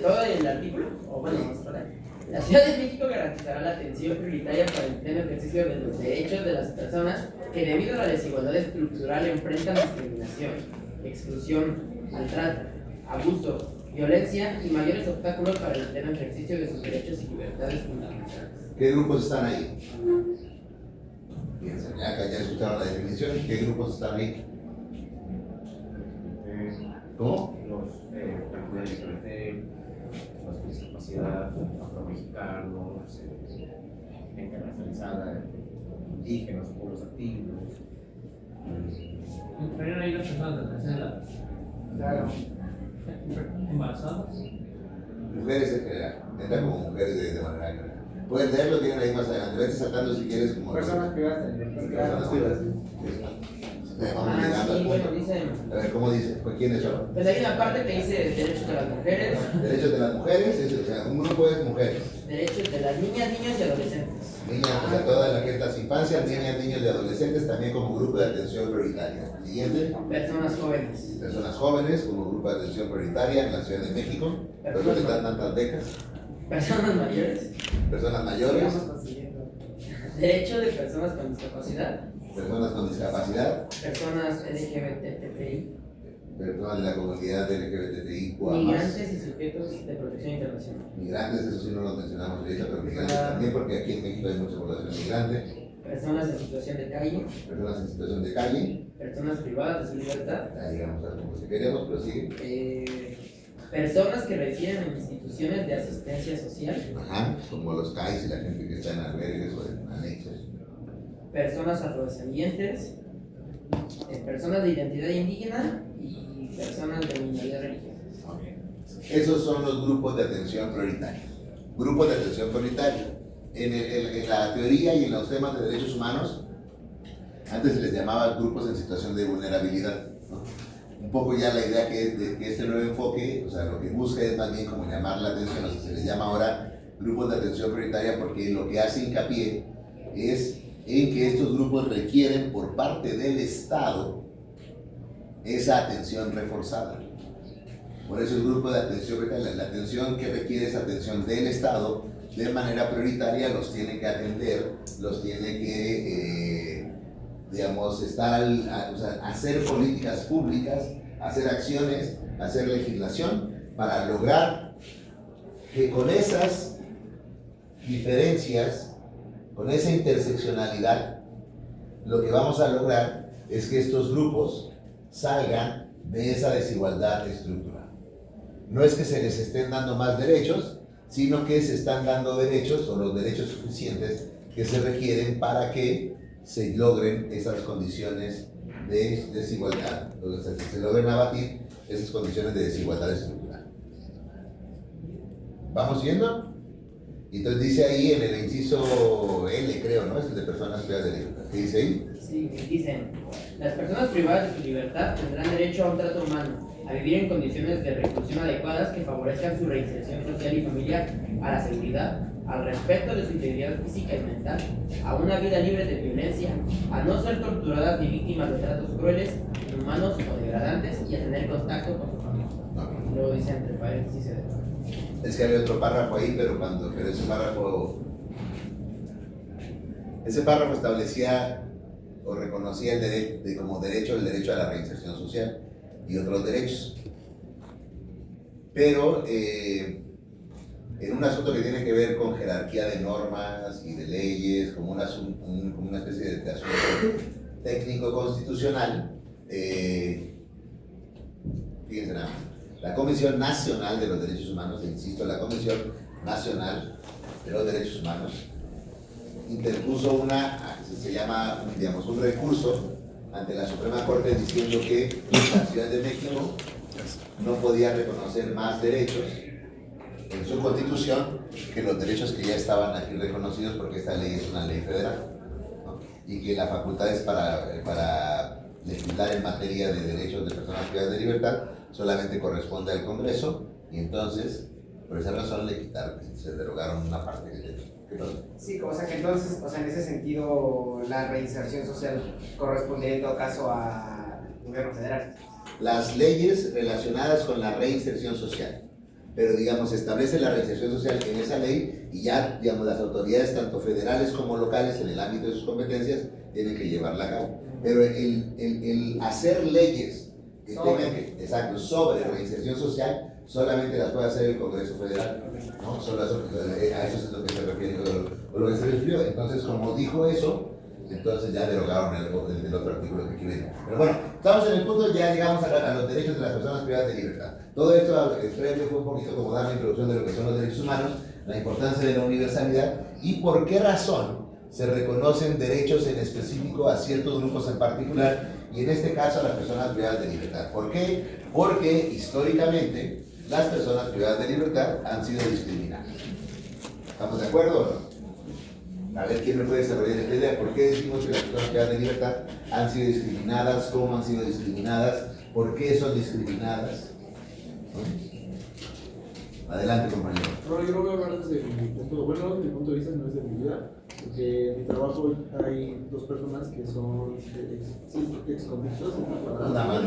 Todo el artículo, o bueno, vamos a ver. La Ciudad de México garantizará la atención prioritaria para el pleno ejercicio de los derechos de las personas que debido a la desigualdad estructural enfrentan discriminación, exclusión, maltrato, abuso, violencia y mayores obstáculos para el pleno ejercicio de sus derechos y libertades fundamentales. ¿Qué grupos están ahí? Piensen, ya escucharon la definición. ¿Qué grupos están ahí? ¿Cómo? La comunidad LGBT, los con discapacidad, afromexicanos, gente racializada, indígenas, pueblos activos. ¿Entrarían ahí las personas de la tercera edad? Claro. ¿Embarazadas? Mujeres en general. Entra como mujeres de manera general. Pueden leerlo, tienen ahí más adelante. Vete saltando si quieres. Como Personas privadas de personas privadas. Vamos llegando al Sí, punto. bueno, dice. A ver, ¿cómo dice? ¿Pues quiénes son? Pues hay una parte que dice derechos de las mujeres, Derechos de las mujeres, o sea, un grupo es mujeres. derechos de las niñas, niños y adolescentes. Niñas, o sea, todas las infancias, niñas, niños y adolescentes también como grupo de atención prioritaria. Siguiente, Personas jóvenes. personas jóvenes como grupo de atención prioritaria en la Ciudad de México. Por eso te dan tantas becas. Personas mayores. Personas mayores, Derecho de personas con discapacidad. personas con discapacidad, Personas LGBTI. personas de la comunidad LGBTI, Migrantes y sujetos de protección internacional. migrantes, eso sí no lo mencionamos ahorita, pero migrantes también, porque aquí en México hay mucha población migrante, Personas en situación de calle. personas en situación de calle, Personas privadas de su libertad. ya llegamos al punto que queremos, pero sigue. Personas que residen en instituciones de asistencia social. Ajá, como los CAIS y la gente que está en albergues o en anexos. Personas afrodescendientes. Personas de identidad indígena y personas de minoría religiosas. Esos son los grupos de atención prioritaria. Grupos de atención prioritaria. En la teoría y en los temas de derechos humanos, antes se les llamaba grupos en situación de vulnerabilidad, ¿no? Un poco ya la idea que este nuevo enfoque, o sea, lo que busca es más bien como llamar la atención, o sea, se les llama ahora grupos de atención prioritaria porque lo que hace hincapié es en que estos grupos requieren por parte del Estado esa atención reforzada. Por eso el grupo de atención prioritaria, la atención que requiere esa atención del Estado de manera prioritaria los tiene que atender, los tiene que, digamos, hacer políticas públicas hacer acciones, hacer legislación para lograr que con esas diferencias, con esa interseccionalidad, lo que vamos a lograr es que estos grupos salgan de esa desigualdad estructural. No es que se les estén dando más derechos, sino que se están dando derechos o los derechos suficientes que se requieren para que se logren esas condiciones de desigualdad, o sea, que se logren abatir esas condiciones de desigualdad estructural. ¿Vamos viendo? Entonces dice ahí en el inciso L, creo, ¿no? Es el de personas privadas de libertad. ¿Qué dice ahí? Sí, dicen, las personas privadas de su libertad tendrán derecho a un trato humano, a vivir en condiciones de reclusión adecuadas que favorezcan su reinserción social y familiar, a la seguridad, al respeto de su integridad física y mental, a una vida libre de violencia, a no ser torturadas ni víctimas de tratos crueles, inhumanos o degradantes y a tener contacto con su familia. Luego dice entre paréntesis. Es que había otro párrafo ahí, pero ese párrafo establecía o reconocía como derecho el derecho a la reinserción social y otros derechos. Pero en un asunto que tiene que ver con jerarquía de normas y de leyes, como una especie de asunto técnico constitucional, fíjense nada más. La Comisión Nacional de los Derechos Humanos, insisto, la Comisión Nacional de los Derechos Humanos, interpuso se llama, digamos, un recurso ante la Suprema Corte diciendo que la Ciudad de México no podía reconocer más derechos en su Constitución que los derechos que ya estaban aquí reconocidos, porque esta ley es una ley federal, ¿no? Y que la facultad es para legislar en materia de derechos de personas privadas de libertad solamente corresponde al Congreso, y entonces, por esa razón, se derogaron una parte de derechos. ¿Qué pasa? Sí, o sea que entonces, o sea, en ese sentido, la reinserción social correspondería en todo caso al gobierno federal. Las leyes relacionadas con la reinserción social, pero digamos, se establece la reinserción social en esa ley y ya, digamos, las autoridades, tanto federales como locales, en el ámbito de sus competencias, tienen que llevarla a cabo. Pero el hacer leyes que tengan sobre reinserción social, solamente las puede hacer el Congreso Federal, ¿no? Solo eso, a eso es lo que se refiere, o lo que se refirió. Entonces, como dijo eso, entonces ya derogaron el otro artículo que aquí viene. Pero bueno, estamos en el punto, ya llegamos a los derechos de las personas privadas de libertad. Todo esto, el previo fue un poquito como dar la introducción de lo que son los derechos humanos, la importancia de la universalidad y por qué razón se reconocen derechos en específico a ciertos grupos en particular, y en este caso a las personas privadas de libertad. ¿Por qué? Porque históricamente las personas privadas de libertad han sido discriminadas. ¿Estamos de acuerdo o no? A ver, ¿quién me puede desarrollar esta idea? ¿Por qué decimos que las personas privadas de libertad han sido discriminadas? ¿Cómo han sido discriminadas? ¿Por qué son discriminadas? Adelante, compañero. No, yo no voy a hablar desde mi punto, bueno, desde mi punto de vista no es de mi vida, porque en mi trabajo hay dos personas que son ex-convictos. Nada más,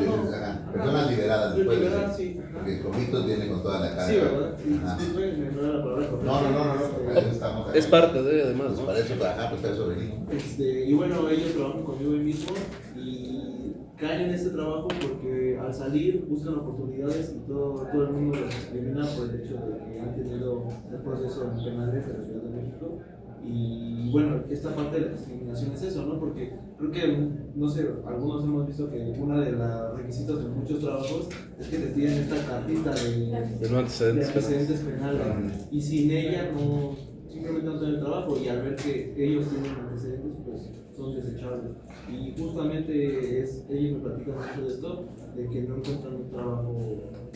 personas liberadas después. Liberadas, sí. Porque el convicto viene con toda la cara. Sí, ¿verdad? Sí, disculpe, me da la palabra correcta. No, para eso estamos acá. Es parte de, además, Pues ¿no? para eso trabajamos, para eso venimos. Y bueno, ellos trabajan conmigo mismo y caen en este trabajo porque al salir buscan oportunidades y todo el mundo los discrimina por el hecho de que han tenido el proceso penales de la Ciudad de México. Y bueno, esta parte de la discriminación es eso, ¿no? Porque creo que, no sé, algunos hemos visto que uno de los requisitos de muchos trabajos es que te piden esta cartita De no antecedentes antecedentes penales. Y sin ella no, simplemente no tienen trabajo, y al ver que ellos tienen antecedentes, pues son desechables. Y justamente ellos me platican mucho de esto, de que no encuentran un trabajo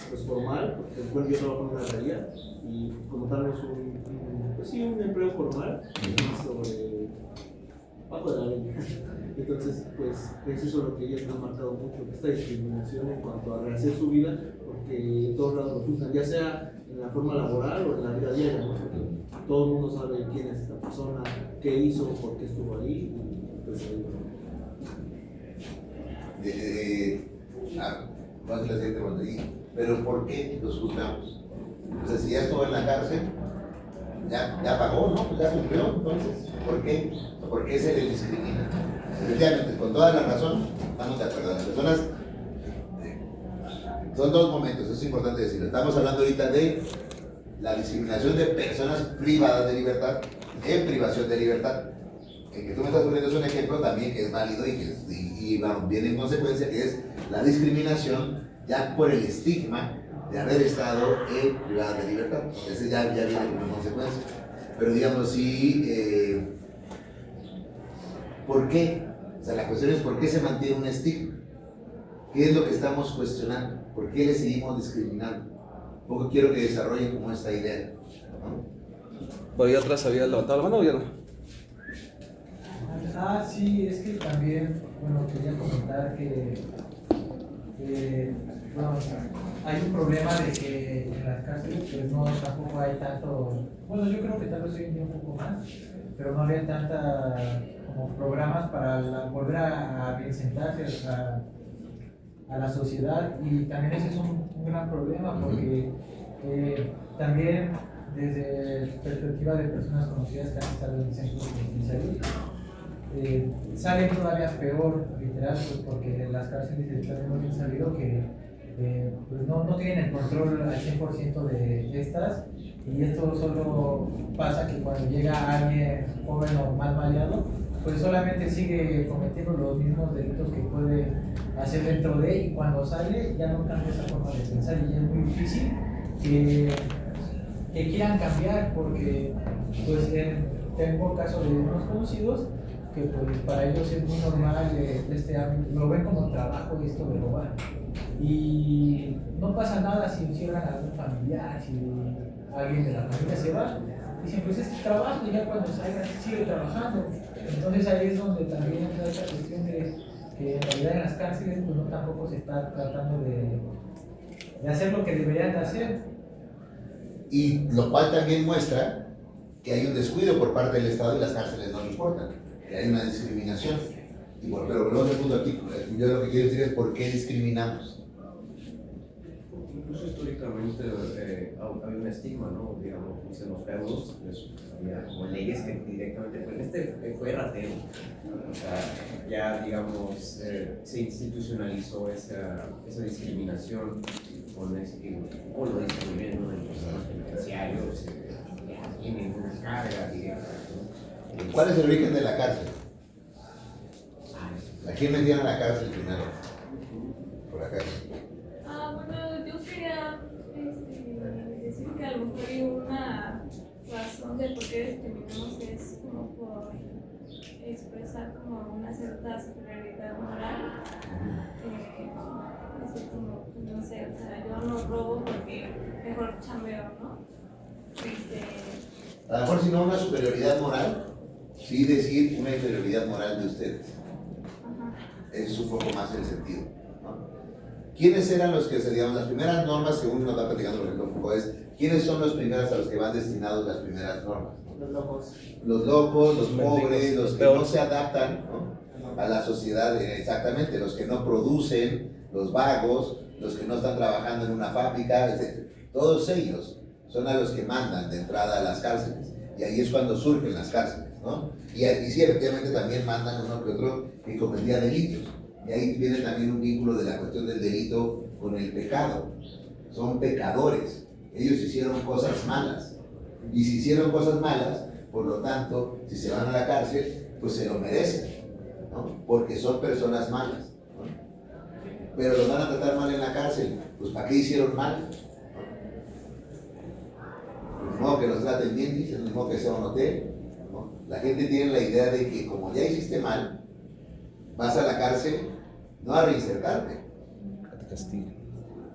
pues, formal, porque bueno, yo trabajo en una herrería y como tal es un empleo formal sobre bajo de la ley. Entonces, pues es eso lo que ellos me han marcado mucho, esta discriminación en cuanto a rehacer su vida, porque en todos lados lo juzgan, ya sea en la forma laboral o en la vida diaria, ¿no? Porque todo el mundo sabe quién es esta persona, qué hizo, por qué estuvo ahí, y pues ahí. No es la siguiente pregunta, pero ¿por qué los juzgamos? O sea, si ya estuvo en la cárcel, ya pagó, ¿no? Pues ya cumplió, entonces, ¿por qué? ¿Por qué se le discrimina? Efectivamente, con toda la razón, estamos de acuerdo. Las personas Son dos momentos, eso es importante decirlo. Estamos hablando ahorita de la discriminación de personas privadas de libertad en privación de libertad. El que tú me estás poniendo es un ejemplo también que es válido y viene en consecuencia, que es la discriminación ya por el estigma de haber estado en privada de libertad. Ese ya viene como consecuencia. Pero digamos, sí, ¿por qué? O sea, la cuestión es ¿por qué se mantiene un estigma? ¿Qué es lo que estamos cuestionando? ¿Por qué le seguimos discriminando? Un poco quiero que desarrollen como esta idea, ¿no? Por ahí atrás había levantado la mano o ya no. Sí, es que también, bueno, quería comentar que bueno, hay un problema de que en las cárceles pues no, tampoco hay tanto, bueno, yo creo que tal vez hoy en día un poco más, pero no había tanta como programas para volver a reinsertarse a la sociedad, y también ese es un gran problema porque también desde perspectiva de personas conocidas que han estado en centros de salud, salen todavía peor, literal, pues porque las cárceles también hemos bien sabido que pues no tienen el control al 100% de estas, y esto solo pasa que cuando llega alguien joven o mal maleado, pues solamente sigue cometiendo los mismos delitos que puede hacer dentro de él, y cuando sale ya no cambia esa forma de pensar, y es muy difícil que quieran cambiar, porque pues tengo casos de unos conocidos que pues para ellos es muy normal lo ven como trabajo esto de robar, y no pasa nada si encierran a algún familiar, si alguien de la familia se va, dicen pues es trabajo, y ya cuando salgan sigue trabajando. Entonces ahí es donde también entra esta cuestión de que en realidad en las cárceles pues no tampoco se está tratando de hacer lo que deberían de hacer. Y lo cual también muestra que hay un descuido por parte del Estado y las cárceles no le importan, que hay una discriminación. Pero volvemos al punto aquí, yo lo que quiero decir es ¿por qué discriminamos? Incluso históricamente había un estigma, ¿no? Digamos, pues en los feudos pues, había como leyes que directamente, pues fue ratero. O sea, ya digamos, se institucionalizó esa discriminación con lo dice muy bien, ¿no? En los sistemas penitenciarios, tienen una carga directa, ¿no? ¿Cuál es el origen de la cárcel? ¿A quién metieron a la cárcel primero? Por acá. Bueno, yo quería decir que a lo mejor hay una razón de por qué discriminamos, es como por expresar como una cierta superioridad moral. Es como, no sé, o sea, yo no robo porque mejor chambeo, ¿no? A lo mejor si no una superioridad moral, sí decir una inferioridad moral de ustedes. Eso es un poco más el sentido, ¿no? ¿Quiénes eran los que digamos, las primeras normas, según nos va platicando por ejemplo Foucault, es quiénes son los primeros a los que van destinados las primeras normas? Los locos. Los locos, los pobres, los que no se adaptan, ¿no? A la sociedad, exactamente, los que no producen, los vagos, los que no están trabajando en una fábrica, etc. Todos ellos son a los que mandan de entrada a las cárceles, y ahí es cuando surgen las cárceles, ¿no? Y sí, efectivamente también mandan uno que otro que cometía delitos, y ahí viene también un vínculo de la cuestión del delito con el pecado. Son pecadores, ellos hicieron cosas malas, y si hicieron cosas malas, por lo tanto, si se van a la cárcel, pues se lo merecen, ¿no? Porque son personas malas, ¿no? Pero los van a tratar mal en la cárcel, pues ¿para qué hicieron mal? Pues modo que los traten bien, dicen, modo que sea un hotel, ¿no? La gente tiene la idea de que como ya hiciste mal, vas a la cárcel no a reinsertarte, Te castigan.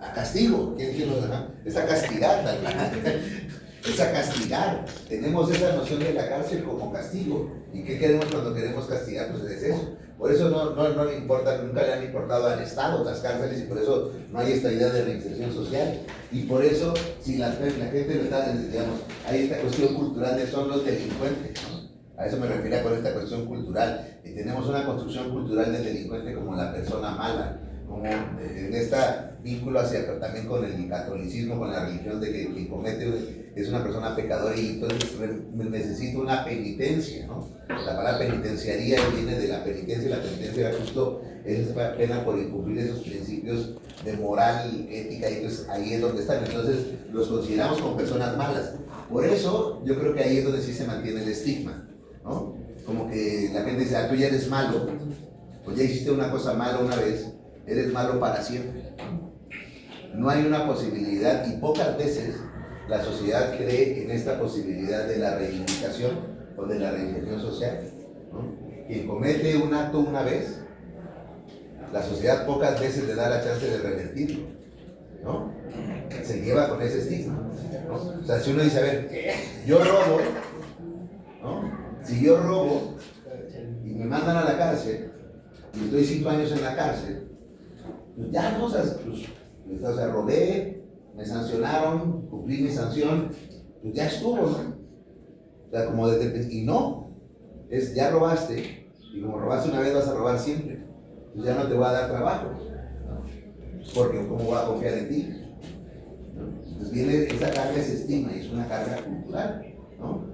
a castigo. ¿Quién nos da? Es a castigar también. Es a castigar. Tenemos esa noción de la cárcel como castigo. ¿Y qué queremos cuando queremos castigar? Pues es eso. Por eso no le importa, nunca le han importado al Estado las cárceles, y por eso no hay esta idea de reinserción social. Y por eso, si la gente lo está, digamos, hay esta cuestión cultural de son los delincuentes, ¿no? A eso me refería con esta cuestión cultural. Y tenemos una construcción cultural del delincuente como la persona mala, como en este vínculo hacia, también con el catolicismo, con la religión, de que quien comete es una persona pecadora y entonces necesita una penitencia, ¿no? La palabra penitenciaría viene de la penitencia, y la penitencia era justo esa pena por incumplir esos principios de moral, ética, y entonces ahí es donde están. Entonces los consideramos como personas malas. Por eso yo creo que ahí es donde sí se mantiene el estigma, ¿no? Como que la gente dice, ah, tú ya eres malo, o ya hiciste una cosa mala una vez, eres malo para siempre. No hay una posibilidad, y pocas veces la sociedad cree en esta posibilidad de la reivindicación o de la reinserción social, ¿no? Quien comete un acto una vez, la sociedad pocas veces le da la chance de revertirlo, ¿no? Se lleva con ese estigma, ¿no? O sea, si uno dice, a ver, yo robo, ¿no? Si yo robo y me mandan a la cárcel y estoy 5 años en la cárcel, pues ya no, o sea, robé, me sancionaron, cumplí mi sanción, pues ya estuvo, ¿no? O sea, como y no, es ya robaste, y como robaste una vez vas a robar siempre, pues ya no te voy a dar trabajo, ¿no? Porque ¿cómo voy a confiar en ti? ¿No? Entonces viene esa carga, ese estigma, y es una carga cultural, ¿no?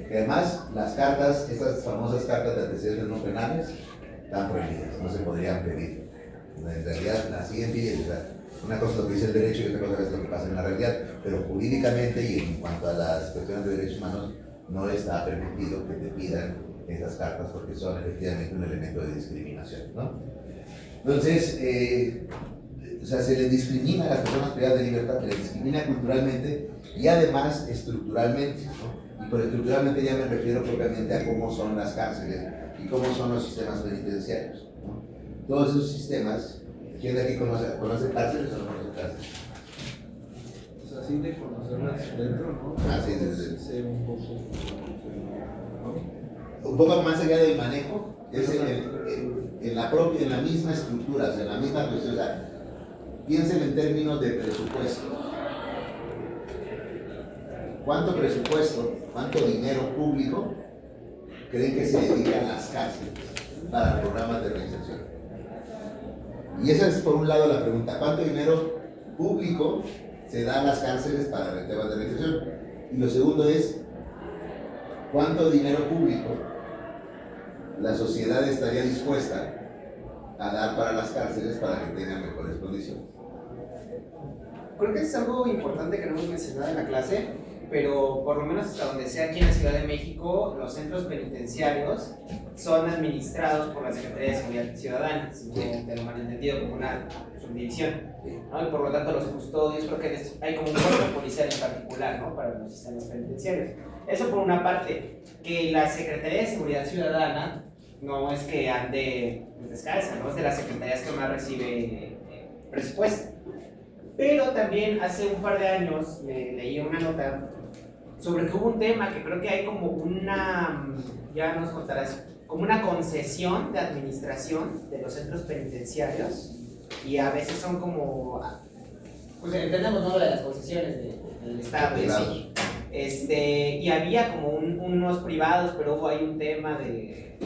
Que además las cartas, estas famosas cartas de antecedentes no penales, están prohibidas, no se podrían pedir. En realidad las siguen pidiendo, o sea, una cosa es lo que dice el derecho y otra cosa es lo que pasa en la realidad, pero jurídicamente y en cuanto a las cuestiones de derechos humanos no está permitido que te pidan esas cartas porque son efectivamente un elemento de discriminación, ¿no? Entonces, o sea, se les discrimina a las personas privadas de libertad, se les discrimina culturalmente y además estructuralmente, ¿no? Y por estructuralmente ya me refiero propiamente a cómo son las cárceles y cómo son los sistemas penitenciarios, ¿no? Todos esos sistemas, ¿quién de aquí conoce cárceles o no conoce cárceles? O sea, sí de conocerlas dentro, ¿no? Ah, sí, sí. Sé un poco. Un poco más allá del manejo, es en la misma estructura, o sea, en la misma cuestión. O sea, piensen en términos de presupuesto. ¿Cuánto presupuesto, cuánto dinero público creen que se dedican las cárceles para programas de reinserción? Y esa es por un lado la pregunta, ¿cuánto dinero público se da a las cárceles para temas de reinserción? Y lo segundo es, ¿cuánto dinero público la sociedad estaría dispuesta a dar para las cárceles para que tengan mejores condiciones? Creo que es algo importante que no hemos mencionado en la clase, pero por lo menos hasta donde sea aquí en la Ciudad de México, los centros penitenciarios son administrados por la Secretaría de Seguridad Ciudadana, si no te lo han entendido como una subdivisión, ¿no? Y por lo tanto los custodios, creo que hay como un cuerpo policial en particular, ¿no? Para los sistemas penitenciarios. Eso por una parte, que la Secretaría de Seguridad Ciudadana no es que ande descalza, ¿no? Es de las secretarías que más recibe presupuesto. Pero también hace un par de años leí una nota sobre que hubo un tema que creo que hay como una, ya nos contarás, como una concesión de administración de los centros penitenciarios, y a veces son como, pues entendemos, ¿no?, de las concesiones del Estado y así. Y había como unos privados, pero hubo ahí un tema de,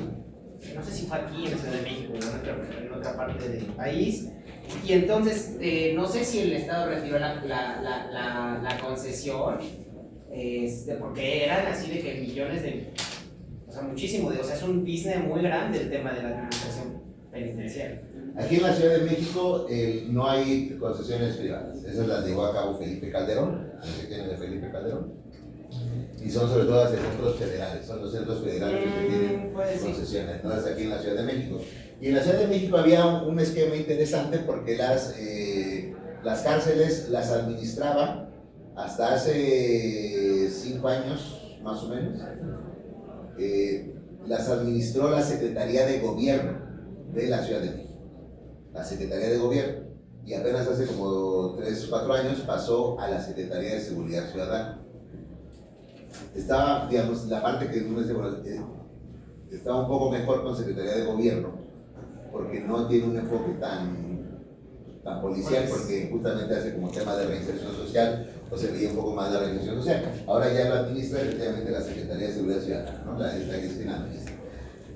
no sé si fue aquí en la Ciudad de México o en otra parte del país, y entonces no sé si el Estado retiró la concesión, porque eran así de que millones de, o sea, muchísimo, o sea, es un business muy grande el tema de la administración penitenciaria. Aquí en la Ciudad de México no hay concesiones privadas, esas las llevó a cabo Felipe Calderón, las secciones de Felipe Calderón, y son sobre todo hacia centros federales, son los centros federales que tienen concesiones, entonces aquí en la Ciudad de México. Y en la Ciudad de México había un esquema interesante porque las cárceles las administraba hasta hace 5 años, más o menos, las administró la Secretaría de Gobierno de la Ciudad de México, la Secretaría de Gobierno, y apenas hace como 3 o 4 años pasó a la Secretaría de Seguridad Ciudadana. Estaba, digamos, la parte que uno dice, bueno, estaba un poco mejor con Secretaría de Gobierno, porque no tiene un enfoque tan policial, porque justamente hace como tema de reinserción social, o se veía un poco más la reinserción social. Ahora ya lo administra efectivamente la Secretaría de Seguridad Ciudadana, ¿no? La que es quien administra.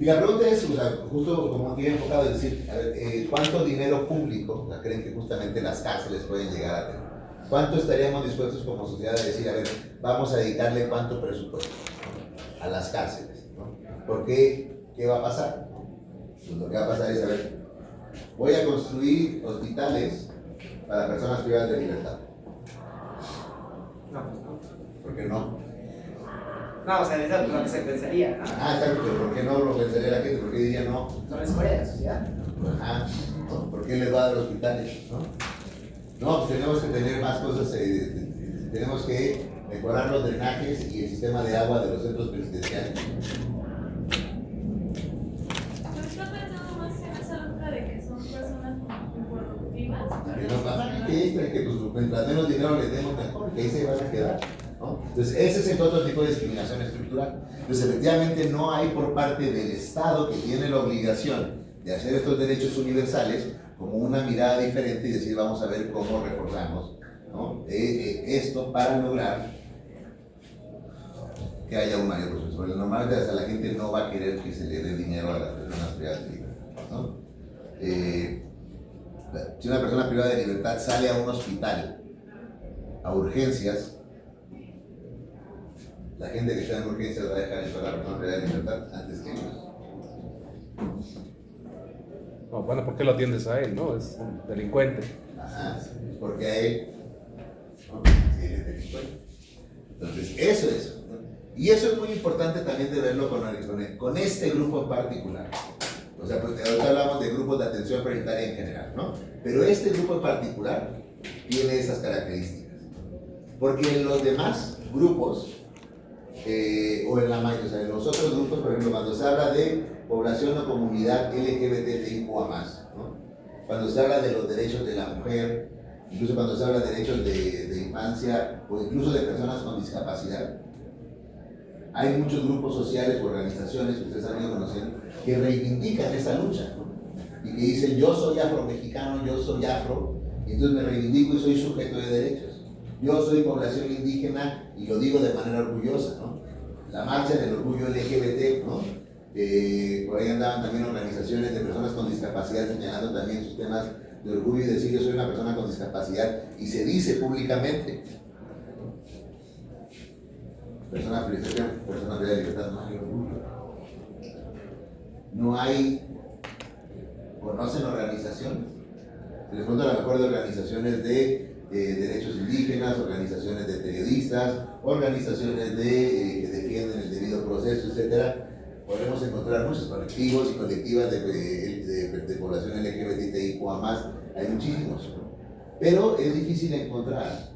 Y la pregunta es, o sea, justo como aquí enfocado, es decir, a ver, ¿cuánto dinero público, o sea, creen que justamente las cárceles pueden llegar a tener? ¿Cuánto estaríamos dispuestos como sociedad a decir, a ver, vamos a dedicarle cuánto presupuesto, ¿no?, a las cárceles, ¿no? Porque, ¿qué va a pasar? Pues lo que va a pasar es, a ver, voy a construir hospitales para personas privadas de libertad. No, ¿Por qué no? no, o sea, eso es lo que se pensaría, ¿no? Ah, exacto, pero ¿por qué no lo pensaría la gente? ¿Por qué diría no? Son la escoria de la sociedad. Ajá, ¿no? ¿Por qué les va a dar hospitales? No, pues tenemos que tener más cosas, tenemos que mejorar los drenajes y el sistema de agua de los centros penitenciarios. Yo estoy pensando más en esa lógica de que son personas improductivas. Que no pasa que pues, mientras menos dinero le demos mejor, que ahí se van a quedar, ¿no? Entonces ese es el otro tipo de discriminación estructural. Entonces efectivamente no hay por parte del Estado, que tiene la obligación de hacer estos derechos universales, como una mirada diferente y decir vamos a ver cómo reforzamos, ¿no?, esto para lograr que haya un mayor proceso. Porque normalmente hasta la gente no va a querer que se le dé dinero a las personas privadas de libertad, ¿no? Si una persona privada de libertad sale a un hospital, a urgencias, la gente que está en urgencias va a dejar entrar a la persona privada de libertad antes que ellos. No, bueno, ¿por qué lo atiendes a él, no? Es un delincuente. Ajá, porque a él, ¿no?, sí, él es delincuente. Entonces, eso es. Y eso es muy importante también de verlo con este grupo en particular. O sea, pues ahorita hablamos de grupos de atención prioritaria en general, ¿no? Pero este grupo en particular tiene esas características. Porque en los demás grupos, o en la mayoría, o sea, en los otros grupos, por ejemplo, cuando se habla de población o comunidad LGBTIQA+, ¿no?, cuando se habla de los derechos de la mujer, incluso cuando se habla de derechos de infancia o incluso de personas con discapacidad, hay muchos grupos sociales o organizaciones que ustedes han ido conociendo que reivindican esa lucha, ¿no?, y que dicen yo soy afromexicano, yo soy afro, y entonces me reivindico y soy sujeto de derechos. Yo soy población indígena y lo digo de manera orgullosa, ¿no? La marcha del orgullo LGBT, ¿no? Por ahí andaban también organizaciones de personas con discapacidad señalando también sus temas de orgullo y decir yo soy una persona con discapacidad y se dice públicamente. Personas de libertad, no hay orgullo. No hay, ¿conocen organizaciones? Se les pregunta a lo mejor de organizaciones de derechos indígenas, organizaciones de periodistas, organizaciones que defienden el debido proceso, etc. Podemos encontrar muchos colectivos y colectivas de población LGBTIQA+, hay muchísimos, ¿no? Pero es difícil encontrar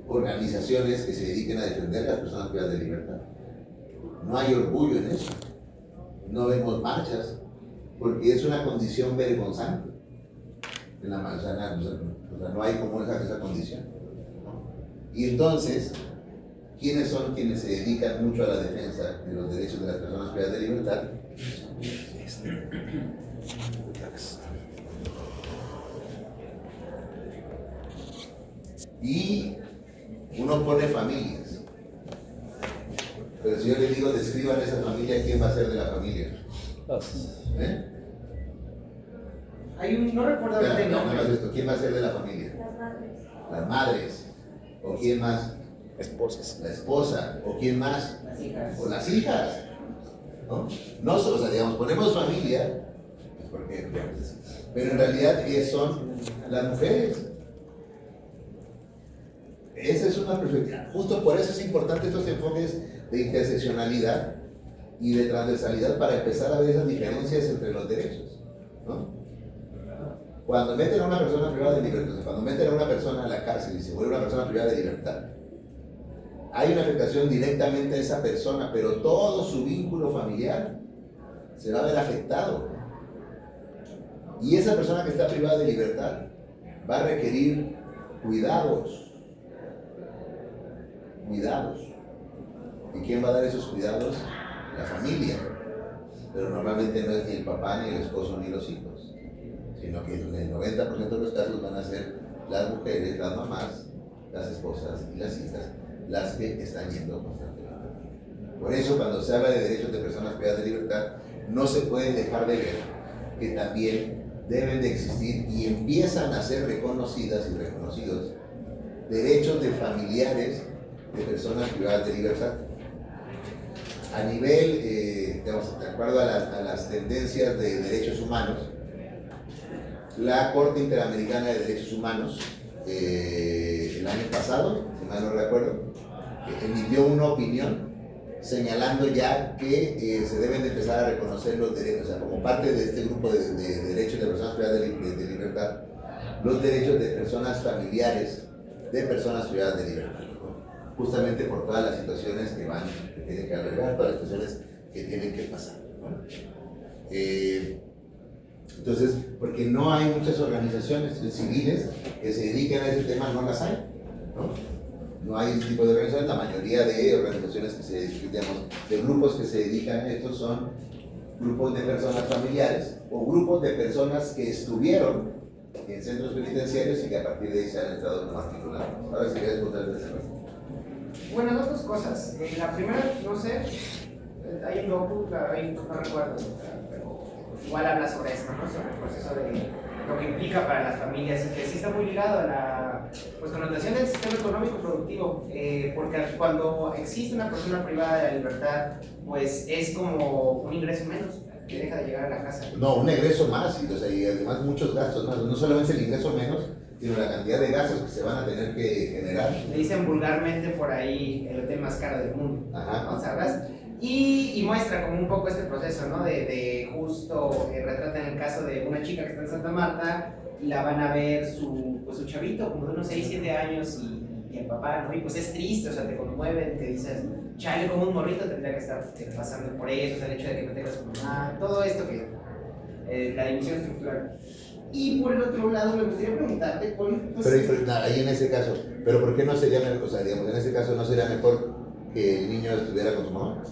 organizaciones que se dediquen a defender a las personas privadas de libertad. No hay orgullo en eso. No vemos marchas, porque es una condición vergonzante. En la manzana, o sea, no hay como esa condición, ¿no? Y entonces, ¿quiénes son quienes se dedican mucho a la defensa de los derechos de las personas privadas de libertad? Y uno pone familias. Pero si yo les digo, describan esa familia, ¿quién va a ser de la familia? ¿Eh? Hay un, no recuerdo ahorita el nombre. ¿Quién va a ser de la familia? Las madres. Las madres. ¿O quién más? Esposas. La esposa. ¿O quién más? Las hijas. O las hijas. ¿No? No, o sea, digamos, ponemos familia, porque, pero en realidad son las mujeres. Esa es una perspectiva. Justo por eso es importante estos enfoques de interseccionalidad y de transversalidad para empezar a ver esas diferencias entre los derechos, ¿no? Cuando meten a una persona privada de libertad, o sea, cuando meten a una persona a la cárcel y se vuelve una persona privada de libertad, hay una afectación directamente a esa persona, pero todo su vínculo familiar se va a ver afectado. Y esa persona que está privada de libertad va a requerir cuidados. Cuidados. ¿Y quién va a dar esos cuidados? La familia. Pero normalmente no es ni el papá, ni el esposo, ni los hijos, sino que en el 90% de los casos van a ser las mujeres, las mamás, las esposas y las hijas las que están yendo constantemente. Por eso, cuando se habla de derechos de personas privadas de libertad, no se puede dejar de ver que también deben de existir y empiezan a ser reconocidas y reconocidos derechos de familiares de personas privadas de libertad. A nivel, digamos, de acuerdo a las tendencias de derechos humanos, la Corte Interamericana de Derechos Humanos, el año pasado, si mal no recuerdo, emitió una opinión señalando ya que se deben de empezar a reconocer los derechos, o sea, como parte de este grupo de derechos de personas privadas de libertad, los derechos de personas familiares de personas privadas de libertad, ¿no? Justamente por todas las situaciones que tienen que albergar, todas las situaciones que tienen que pasar, ¿no? Entonces, porque no hay muchas organizaciones civiles que se dediquen a ese tema, no las hay, ¿no? No hay ese tipo de organizaciones. La mayoría de organizaciones que se, digamos, de grupos que se dedican a esto son grupos de personas familiares o grupos de personas que estuvieron en centros penitenciarios y que a partir de ahí se han estado como articulados. Ahora si quieres contar de ese tema. Bueno, dos cosas. La primera, no sé, hay un docu, no recuerdo, pero igual habla sobre esto, ¿no? Sobre el proceso de lo que implica para las familias y que sí está muy ligado a la connotación del sistema económico productivo, porque cuando existe una persona privada de la libertad, pues es como un ingreso menos que deja de llegar a la casa. No, un ingreso más, y, o sea, y además muchos gastos más, no solamente el ingreso menos, sino la cantidad de gastos que se van a tener que generar. Le dicen vulgarmente por ahí el hotel más caro del mundo, ¿no? ¿Sabrás? Y muestra como un poco este proceso, ¿no? De justo retrata en el caso de una chica que está en Santa Marta y la van a ver su chavito como de unos 6, 7 años y el papá, ¿no? Y pues es triste, o sea, te conmueve, te dices, chale, como un morrito tendría que estar pasando por eso, o sea, el hecho de que no tengas su mamá, todo esto que la división estructural. Y por el otro lado, me gustaría preguntarte, Paul, pues, pero ahí en ese caso, ¿pero por qué no sería mejor, o sea, digamos, en ese caso no sería mejor que el niño estuviera con su mamá?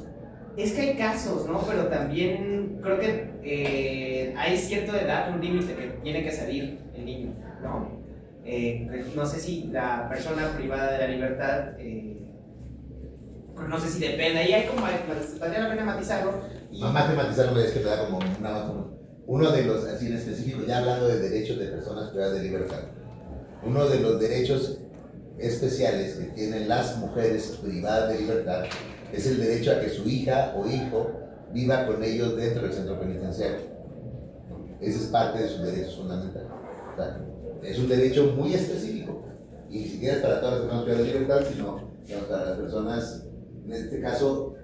Es que hay casos, ¿no? Pero también creo que hay cierta edad, un límite que tiene que salir el niño, ¿no? No sé si la persona privada de la libertad, no sé si depende, ahí hay como, valdría la pena matizarlo. No, matematizarlo es que te da como uno de los, así en específico, ya hablando de derechos de personas privadas de libertad, uno de los derechos especiales que tienen las mujeres privadas de libertad es el derecho a que su hija o hijo viva con ellos dentro del centro penitenciario. Ese es parte de sus derechos fundamentales. O sea, es un derecho muy específico, y ni siquiera es para todas las personas privadas de libertad, sino para las personas, en este caso,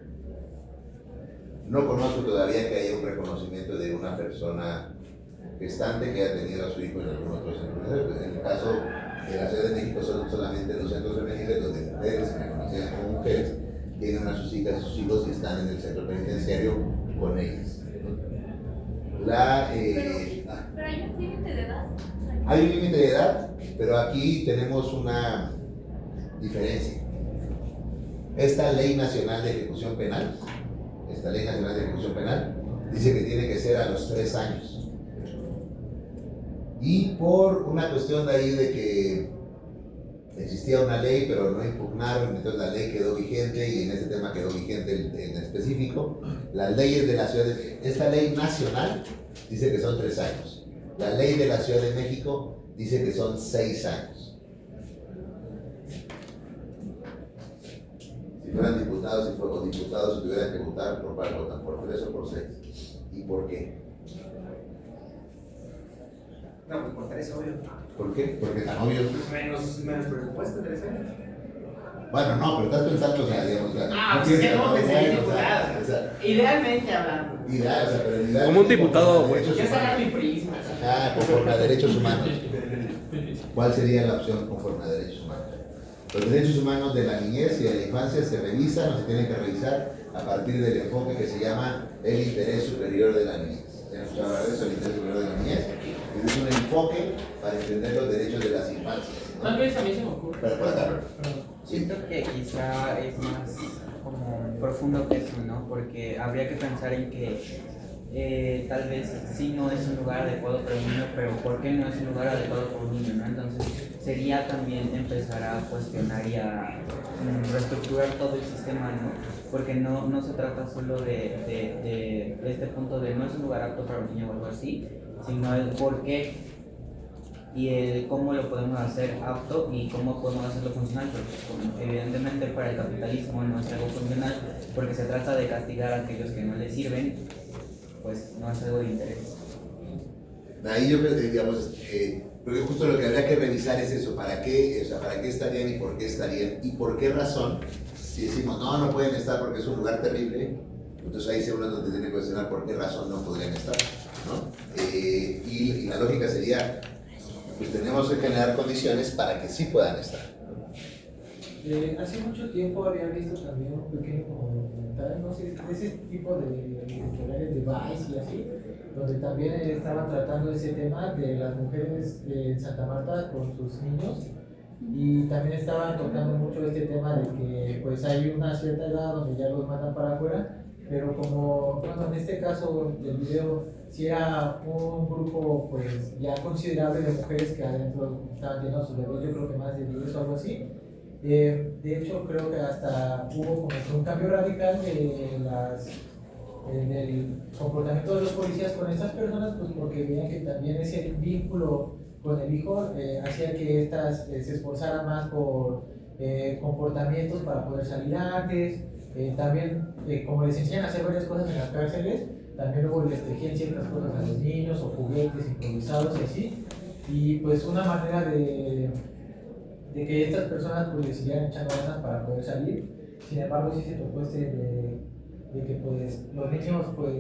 no conozco todavía que haya un reconocimiento de una persona gestante que haya tenido a su hijo en algún otro centro. En el caso de la Ciudad de México son solamente los centros femeniles donde mujeres que reconocían como mujeres tienen a sus hijas y sus hijos y están en el centro penitenciario con ellas. Pero hay un límite de edad. Hay un límite de edad, pero aquí tenemos una diferencia. Esta Ley Nacional de Ejecución Penal, dice que tiene que ser a los 3 años. Y por una cuestión de ahí de que existía una ley, pero no impugnaron, entonces la ley quedó vigente, y en este tema quedó vigente en específico. Las leyes de la Ciudad de esta ley nacional dice que son 3 años. La ley de la Ciudad de México dice que son 6 años. Si fueran diputados o diputados, tuvieran que votar por cuál votan, por 3 o por 6. ¿Y por qué? No, pues por 3, obvio. ¿Por qué? Porque tan obvio. Menos presupuesto, 3 años. Bueno, no, pero estás pensando, o sea, digamos, Pues tienes que no, que sería bueno, diputado. o sea, Idealmente hablando. ideal, o sea, pero ideal. Como un diputado, güey. Quiero sacar mi prisma. Conforme a derechos humanos. ¿Cuál sería la opción conforme a derechos humanos? Los derechos humanos de la niñez y de la infancia se revisan o se tienen que revisar a partir del enfoque que se llama el interés superior de la niñez. ¿Ya escuchado hablar de eso? El interés superior de la niñez. Es un enfoque para entender los derechos de las infancias, ¿no? Tal vez a mí se me ocurre. Siento que quizá es más como profundo que eso, ¿no? Porque habría que pensar en que tal vez sí no es un lugar adecuado para un niño, pero ¿por qué no es un lugar adecuado para un niño, no? Entonces sería también empezar a cuestionar y a reestructurar todo el sistema, ¿no? Porque no se trata solo de este punto de no es un lugar apto para un niño o algo así, sino el por qué y el cómo lo podemos hacer apto y cómo podemos hacerlo funcional, porque evidentemente para el capitalismo no es algo funcional, porque se trata de castigar a aquellos que no le sirven, pues no es algo de interés. Ahí yo creo que, digamos, porque justo lo que habría que revisar es eso, ¿para qué, o sea, para qué estarían y por qué estarían? Y por qué razón, si decimos, no pueden estar porque es un lugar terrible, entonces ahí uno donde tiene que cuestionar por qué razón no podrían estar, ¿no? Y la lógica sería, pues tenemos que generar condiciones para que sí puedan estar, ¿no? Hace mucho tiempo había visto también un pequeño documental, no sé, de ese tipo de editoriales de Vice y así, donde también estaban tratando ese tema de las mujeres en Santa Marta con sus niños, y también estaban tocando mucho este tema de que pues hay una cierta edad donde ya los mandan para afuera, pero como, bueno, en este caso del video, si era un grupo pues ya considerable de mujeres que adentro estaban teniendo sus bebés, yo creo que más de 10 o algo así. De hecho, creo que hasta hubo como que un cambio radical en el comportamiento de los policías con estas personas, pues porque veían que también ese vínculo con el hijo hacía que estas se esforzaran más por comportamientos para poder salir antes. También, como les enseñan a hacer varias cosas en las cárceles, también luego les tejían ciertas cosas a los niños o juguetes improvisados y así. Y pues una manera de que estas personas pues les siguieran echando ganas para poder salir. Sin embargo, sí se tocó de que pues los niños pues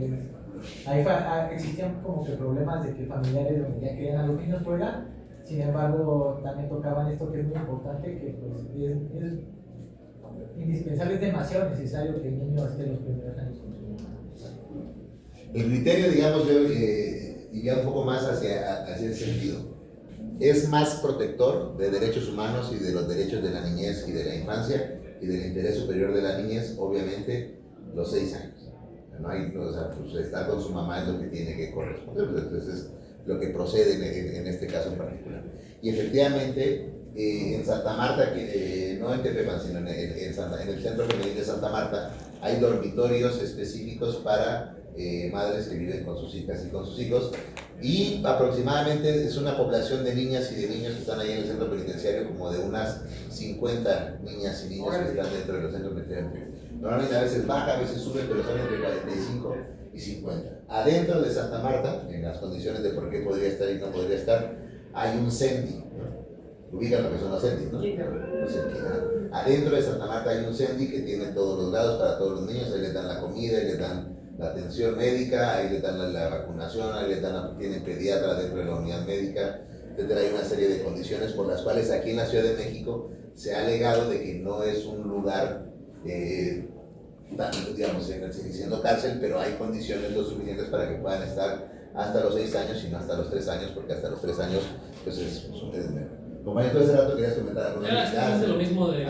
ahí existían como que problemas de que familiares donde ya querían a los niños fuera. Sin embargo, también tocaban esto que es muy importante, que pues es indispensable, es demasiado necesario que el niño esté los primeros años con su mamá. El criterio, digamos, yo iría un poco más hacia ese sentido. Es más protector de derechos humanos y de los derechos de la niñez y de la infancia y del interés superior de la niñez, obviamente, los 6 años. No hay, o sea, pues estar con su mamá es lo que tiene que corresponder, pues, entonces es lo que procede en este caso en particular. Y efectivamente, en Santa Marta, no en Tepepan, sino en el Centro Femenil de Santa Marta, hay dormitorios específicos para madres que viven con sus hijas y con sus hijos, y aproximadamente es una población de niñas y de niños que están ahí en el centro penitenciario, como de unas 50 niñas y niños que están dentro de los centros penitenciarios. Normalmente a veces baja, a veces sube, pero son entre 45 y 50. Adentro de Santa Marta, en las condiciones de por qué podría estar y no podría estar, hay un CENDI, ¿no? Ubican lo que son los CENDI, ¿no? Los CENDI, ¿no? Adentro de Santa Marta hay un CENDI que tiene todos los grados para todos los niños, ahí les dan la comida, ahí les dan la atención médica, ahí les dan la vacunación, ahí les dan tienen pediatra dentro de la unidad médica, etcétera. Hay una serie de condiciones por las cuales aquí en la Ciudad de México se ha alegado de que no es un lugar digamos, siendo cárcel, pero hay condiciones lo suficientes para que puedan estar hasta los 6 años y no hasta los 3 años, porque hasta los 3 años pues es un desmero. Compañero, todo ese rato querías comentar algo. Es lo mismo de...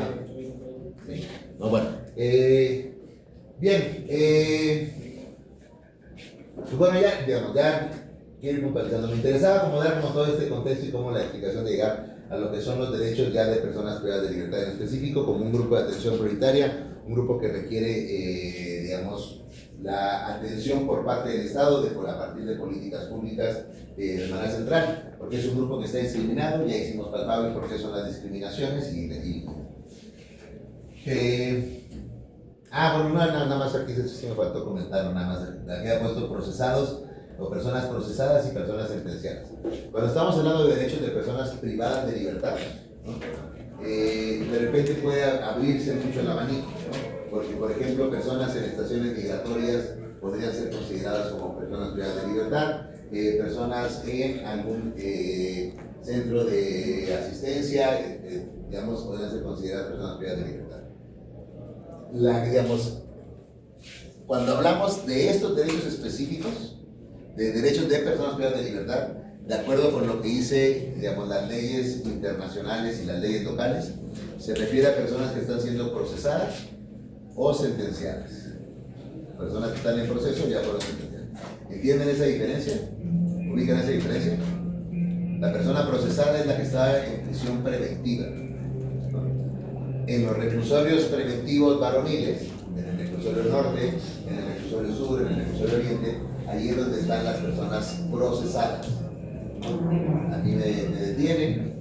Sí. No, bueno. Bien. Pues bueno, ya, digamos, ya quiero ir puntualizando. Me interesaba acomodar como todo este contexto y como la explicación de llegar a lo que son los derechos ya de personas privadas de libertad en específico, como un grupo de atención prioritaria, un grupo que requiere, digamos, la atención por parte del Estado a partir de políticas públicas de manera central, porque es un grupo que está discriminado, ya hicimos palpable por qué son las discriminaciones bueno, nada más aquí sí me faltó comentar, nada más aquí ha puesto procesados o personas procesadas y personas sentenciadas. Cuando estamos hablando de derechos de personas privadas de libertad, ¿no? De repente puede abrirse mucho el abanico, ¿no? Porque, por ejemplo, personas en estaciones migratorias podrían ser consideradas como personas privadas de libertad, personas en algún centro de asistencia, digamos, podrían ser consideradas personas privadas de libertad. Digamos, cuando hablamos de estos derechos específicos, de derechos de personas privadas de libertad, de acuerdo con lo que dice, digamos, las leyes internacionales y las leyes locales, se refiere a personas que están siendo procesadas o sentenciadas. Personas que están en proceso ya fueron sentenciadas. ¿Entienden esa diferencia? ¿Ubican esa diferencia? La persona procesada es la que está en prisión preventiva, ¿no? En los reclusorios preventivos varoniles, en el reclusorio norte, en el reclusorio sur, en el reclusorio oriente, ahí es donde están las personas procesadas. Aquí me detienen,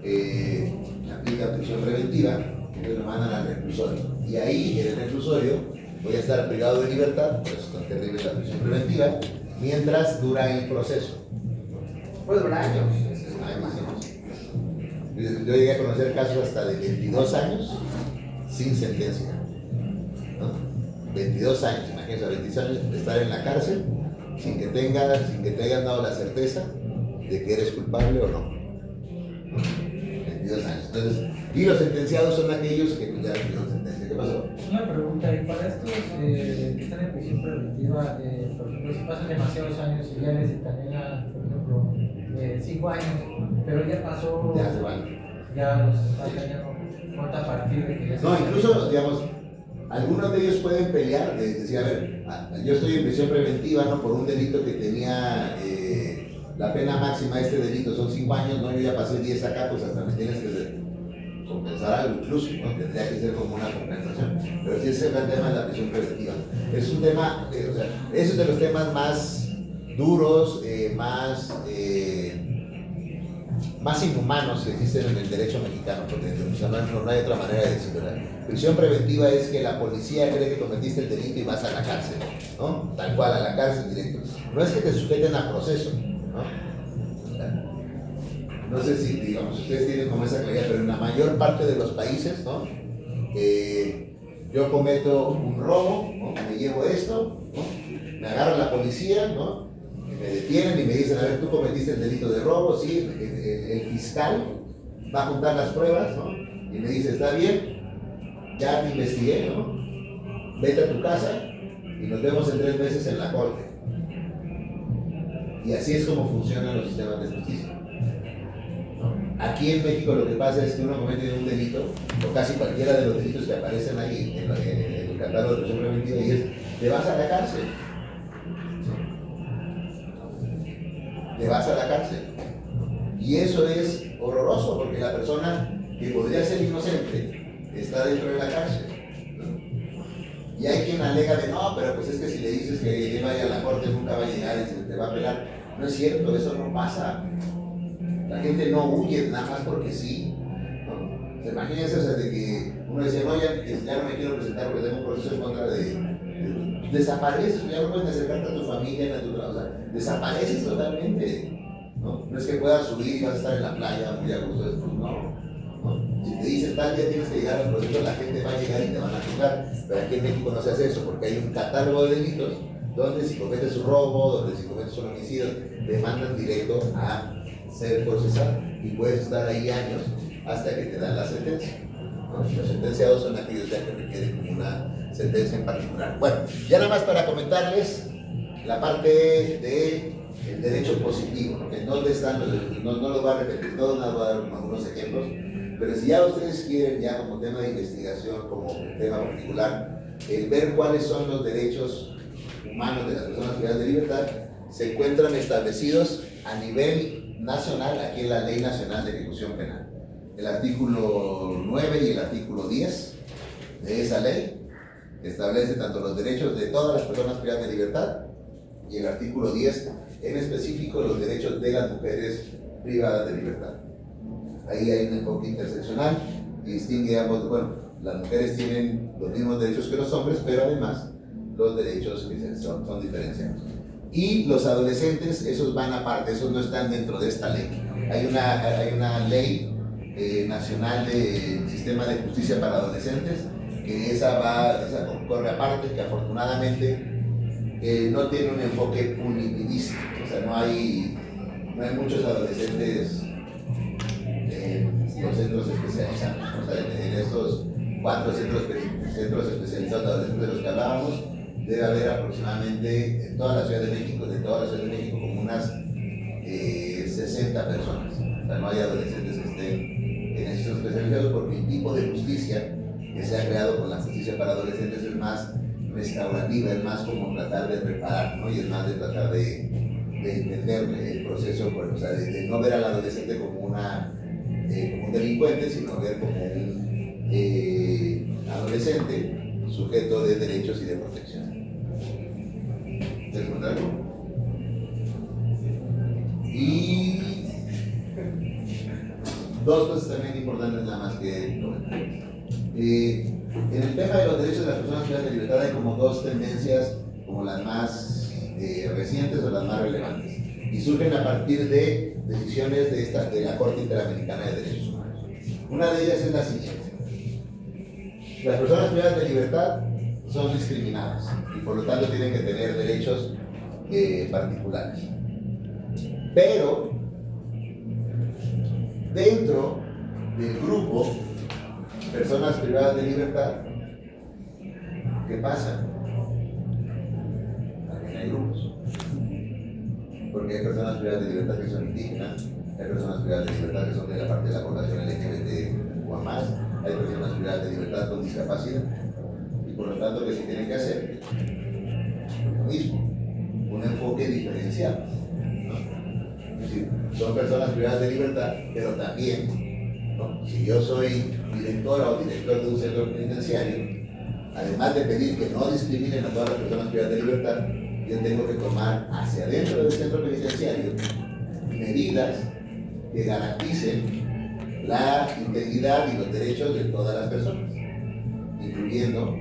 me aplican prisión preventiva, entonces me mandan al reclusorio. Y ahí, en el reclusorio, voy a estar privado de libertad, por eso es tan terrible la prisión preventiva, mientras dura el proceso. Puede durar años. Yo llegué a conocer casos hasta de 22 años sin sentencia, ¿no? 22 años, imagínense, 22 años de estar en la cárcel sin que te hayan dado la certeza de que eres culpable o no. 22 años. Entonces, y los sentenciados son aquellos que pues, ya tuvieron sentencia. ¿Qué pasó? Una pregunta, y para estos que están en prisión preventiva, por ejemplo, si pasan demasiados años y ya les también, por ejemplo, 5 años, pero ya pasó, Ya se van. ya los ya no cuenta a partir de que ya se No, incluso, digamos, algunos de ellos pueden pelear, decir, a ver, yo estoy en prisión preventiva, ¿no? Por un delito que tenía la pena máxima de este delito son 5 años, no, yo ya pasé 10 acá, pues hasta me tienes que compensar algo incluso, ¿no? Tendría que ser como una compensación. Pero sí, ese es el tema de la prisión preventiva. Es un tema, o sea, es de los temas más duros, más inhumanos que existen en el derecho mexicano, porque o sea, no hay otra manera de decirlo, ¿verdad? Prisión preventiva es que la policía cree que cometiste el delito y vas a la cárcel, ¿no? Tal cual, a la cárcel directo. No es que te sujeten a proceso, ¿no? No sé si, digamos, ustedes tienen como esa claridad, pero en la mayor parte de los países, ¿no? Yo cometo un robo, ¿no? Me llevo esto, ¿no? Me agarra la policía, ¿no? Me detienen y me dicen, a ver, tú cometiste el delito de robo, sí, el fiscal va a juntar las pruebas, ¿no? Y me dice, está bien, ya te investigué, ¿no? Vete a tu casa y nos vemos en 3 meses en la corte. Y así es como funcionan los sistemas de justicia. Aquí en México lo que pasa es que uno comete un delito, o casi cualquiera de los delitos que aparecen ahí en el catálogo de prisión preventiva, y es, te vas a la cárcel. Te vas a la cárcel. Y eso es horroroso, porque la persona que podría ser inocente está dentro de la cárcel. Y hay quien alega de, no, pero pues es que si le dices que vaya a la corte nunca va a llegar y se te va a pelar. No es cierto, eso no pasa. La gente no huye nada más porque sí, ¿no? Imagínense, o sea, de que uno dice, no, ya no me quiero presentar porque tengo un proceso en contra de desapareces, ya no puedes acercarte a tu familia, a tu trabajo, o sea, desapareces totalmente, ¿no? No es que puedas subir y vas a estar en la playa muy a gusto después, no. Si te dicen tal día tienes que llegar al proceso, la gente va a llegar y te van a juzgar, pero aquí en México no se hace eso, porque hay un catálogo de delitos donde si cometes un robo, donde si cometes un homicidio, te mandan directo a ser procesado y puedes estar ahí años hasta que te dan la sentencia, ¿no? Los sentenciados son aquellos ya que requieren como una sentencia en particular. Bueno, ya nada más para comentarles la parte del derecho positivo, ¿no? En dónde están no los voy a repetir todos, nada, voy a dar algunos ejemplos, pero si ya ustedes quieren ya como tema de investigación, como tema particular, el ver cuáles son los derechos humanos de las personas privadas de libertad, se encuentran establecidos a nivel nacional, aquí en la Ley Nacional de Ejecución Penal. El artículo 9 y el artículo 10 de esa ley establece tanto los derechos de todas las personas privadas de libertad y el artículo 10 en específico los derechos de las mujeres privadas de libertad. Ahí hay un enfoque interseccional y distingue ambos, bueno, las mujeres tienen los mismos derechos que los hombres, pero además los derechos que son diferenciados. Y los adolescentes, esos van aparte, esos no están dentro de esta ley. Hay una ley nacional del sistema de justicia para adolescentes, que esa corre aparte, que afortunadamente no tiene un enfoque punitivista, o sea, no hay muchos adolescentes en los centros especializados, o sea, en estos 4 centros especializados de adolescentes de los que hablábamos, debe haber aproximadamente en toda la Ciudad de México, como unas 60 personas. O sea, no hay adolescentes que estén en estos especializados porque el tipo de justicia que se ha creado con la justicia para adolescentes es más restaurativa, es más como tratar de preparar, ¿no? Y es más de tratar de entender el proceso, pues, o sea, de no ver al adolescente como como un delincuente, sino ver como un adolescente sujeto de derechos y de protección. ¿Quieres contar algo? Y dos cosas también importantes nada más que comentar. En el tema de los derechos de las personas privadas de libertad hay como dos tendencias, como las más recientes o las más relevantes, y surgen a partir de decisiones de la Corte Interamericana de Derechos Humanos. Una de ellas es la siguiente: las personas privadas de libertad son discriminadas y por lo tanto tienen que tener derechos particulares. Pero dentro del grupo personas privadas de libertad, ¿qué pasa? También hay grupos. Porque hay personas privadas de libertad que son indígenas, hay personas privadas de libertad que son de la parte de la población LGBT o más, hay personas privadas de libertad con discapacidad. Y por lo tanto, ¿qué se tiene que hacer? Lo mismo, un enfoque diferenciado, ¿no? Es decir, son personas privadas de libertad, pero también, ¿no? Si yo soy directora o director de un centro penitenciario, además de pedir que no discriminen a todas las personas privadas de libertad, yo tengo que tomar hacia adentro del centro penitenciario medidas que garanticen la integridad y los derechos de todas las personas, incluyendo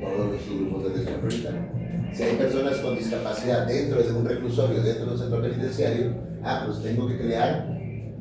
todos los grupos de atención prioritaria. Si hay personas con discapacidad dentro de un reclusorio, dentro de un centro penitenciario, pues tengo que crear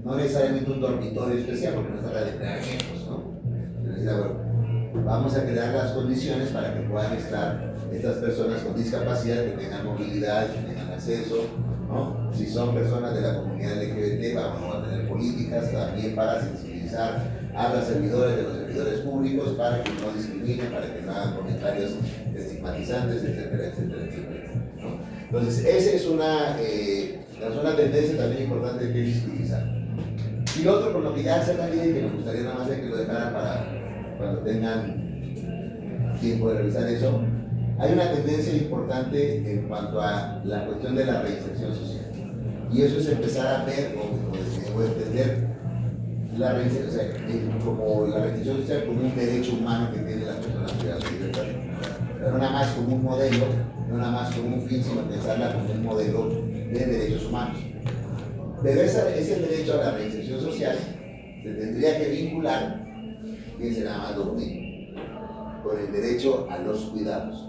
no necesariamente un dormitorio especial, porque no se trata de crear ejemplos, ¿no? Bueno, vamos a crear las condiciones para que puedan estar estas personas con discapacidad, que tengan movilidad, que tengan acceso, ¿no? Si son personas de la comunidad LGBT, vamos a tener políticas también para sensibilizar a los servidores de los servidores públicos para que no discriminen, para que no hagan comentarios estigmatizantes, etcétera, etcétera, etcétera, ¿no? Entonces, esa es una tendencia también importante que visibilizar. Y lo otro, con lo que ya se la ley, que me gustaría nada más que lo dejaran para cuando tengan tiempo de revisar eso, hay una tendencia importante en cuanto a la cuestión de la reinserción social. Y eso es empezar a ver o entender la reinserción, o sea, como la reinserción social como un derecho humano que tienen las personas privadas de libertad. Pero no nada más como un modelo, no nada más como un fin, sino pensarla como un modelo de derechos humanos. Pero ese derecho a la reinserción social se tendría que vincular, fíjense nada más lo mismo, con el derecho a los cuidados.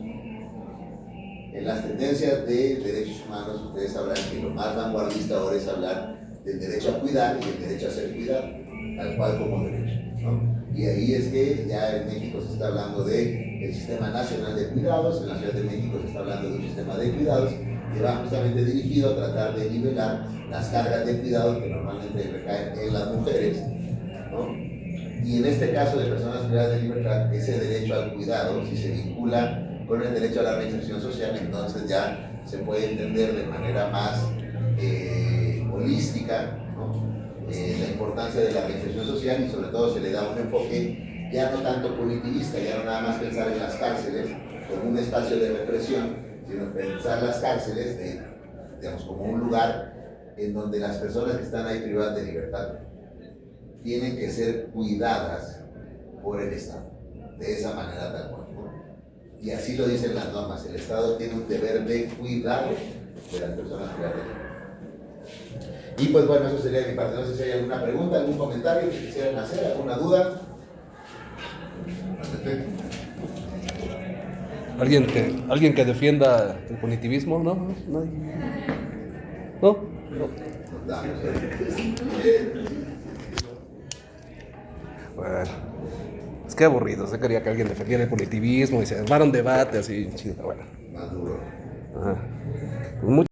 En las tendencias de derechos humanos, ustedes sabrán que lo más vanguardista ahora es hablar del derecho a cuidar y el derecho a ser cuidado, tal cual como derecho, ¿no? Y ahí es que ya en México se está hablando del Sistema Nacional de Cuidados, en la Ciudad de México se está hablando de un sistema de cuidados que va justamente dirigido a tratar de nivelar las cargas de cuidado que normalmente recaen en las mujeres, ¿no? Y en este caso de personas privadas de libertad, ese derecho al cuidado, si se vincula con el derecho a la reinserción social, entonces ya se puede entender de manera más holística, ¿no? La importancia de la reinserción social, y sobre todo se le da un enfoque ya no tanto punitivista, ya no nada más pensar en las cárceles como un espacio de represión, sino pensar las cárceles digamos, como un lugar en donde las personas que están ahí privadas de libertad tienen que ser cuidadas por el Estado, de esa manera tal cual, ¿no? Y así lo dicen las normas, el Estado tiene un deber de cuidado de las personas privadas de libertad. Y pues bueno, eso sería de mi parte. No sé si hay alguna pregunta, algún comentario que quisieran hacer, alguna duda. ¿Alguien que defienda el punitivismo? ¿No? ¿Nadie? ¿No? Bueno, es que aburrido. Se quería que alguien defendiera el punitivismo y se armara un debate así, chido, bueno. Más duro. Ajá. Pues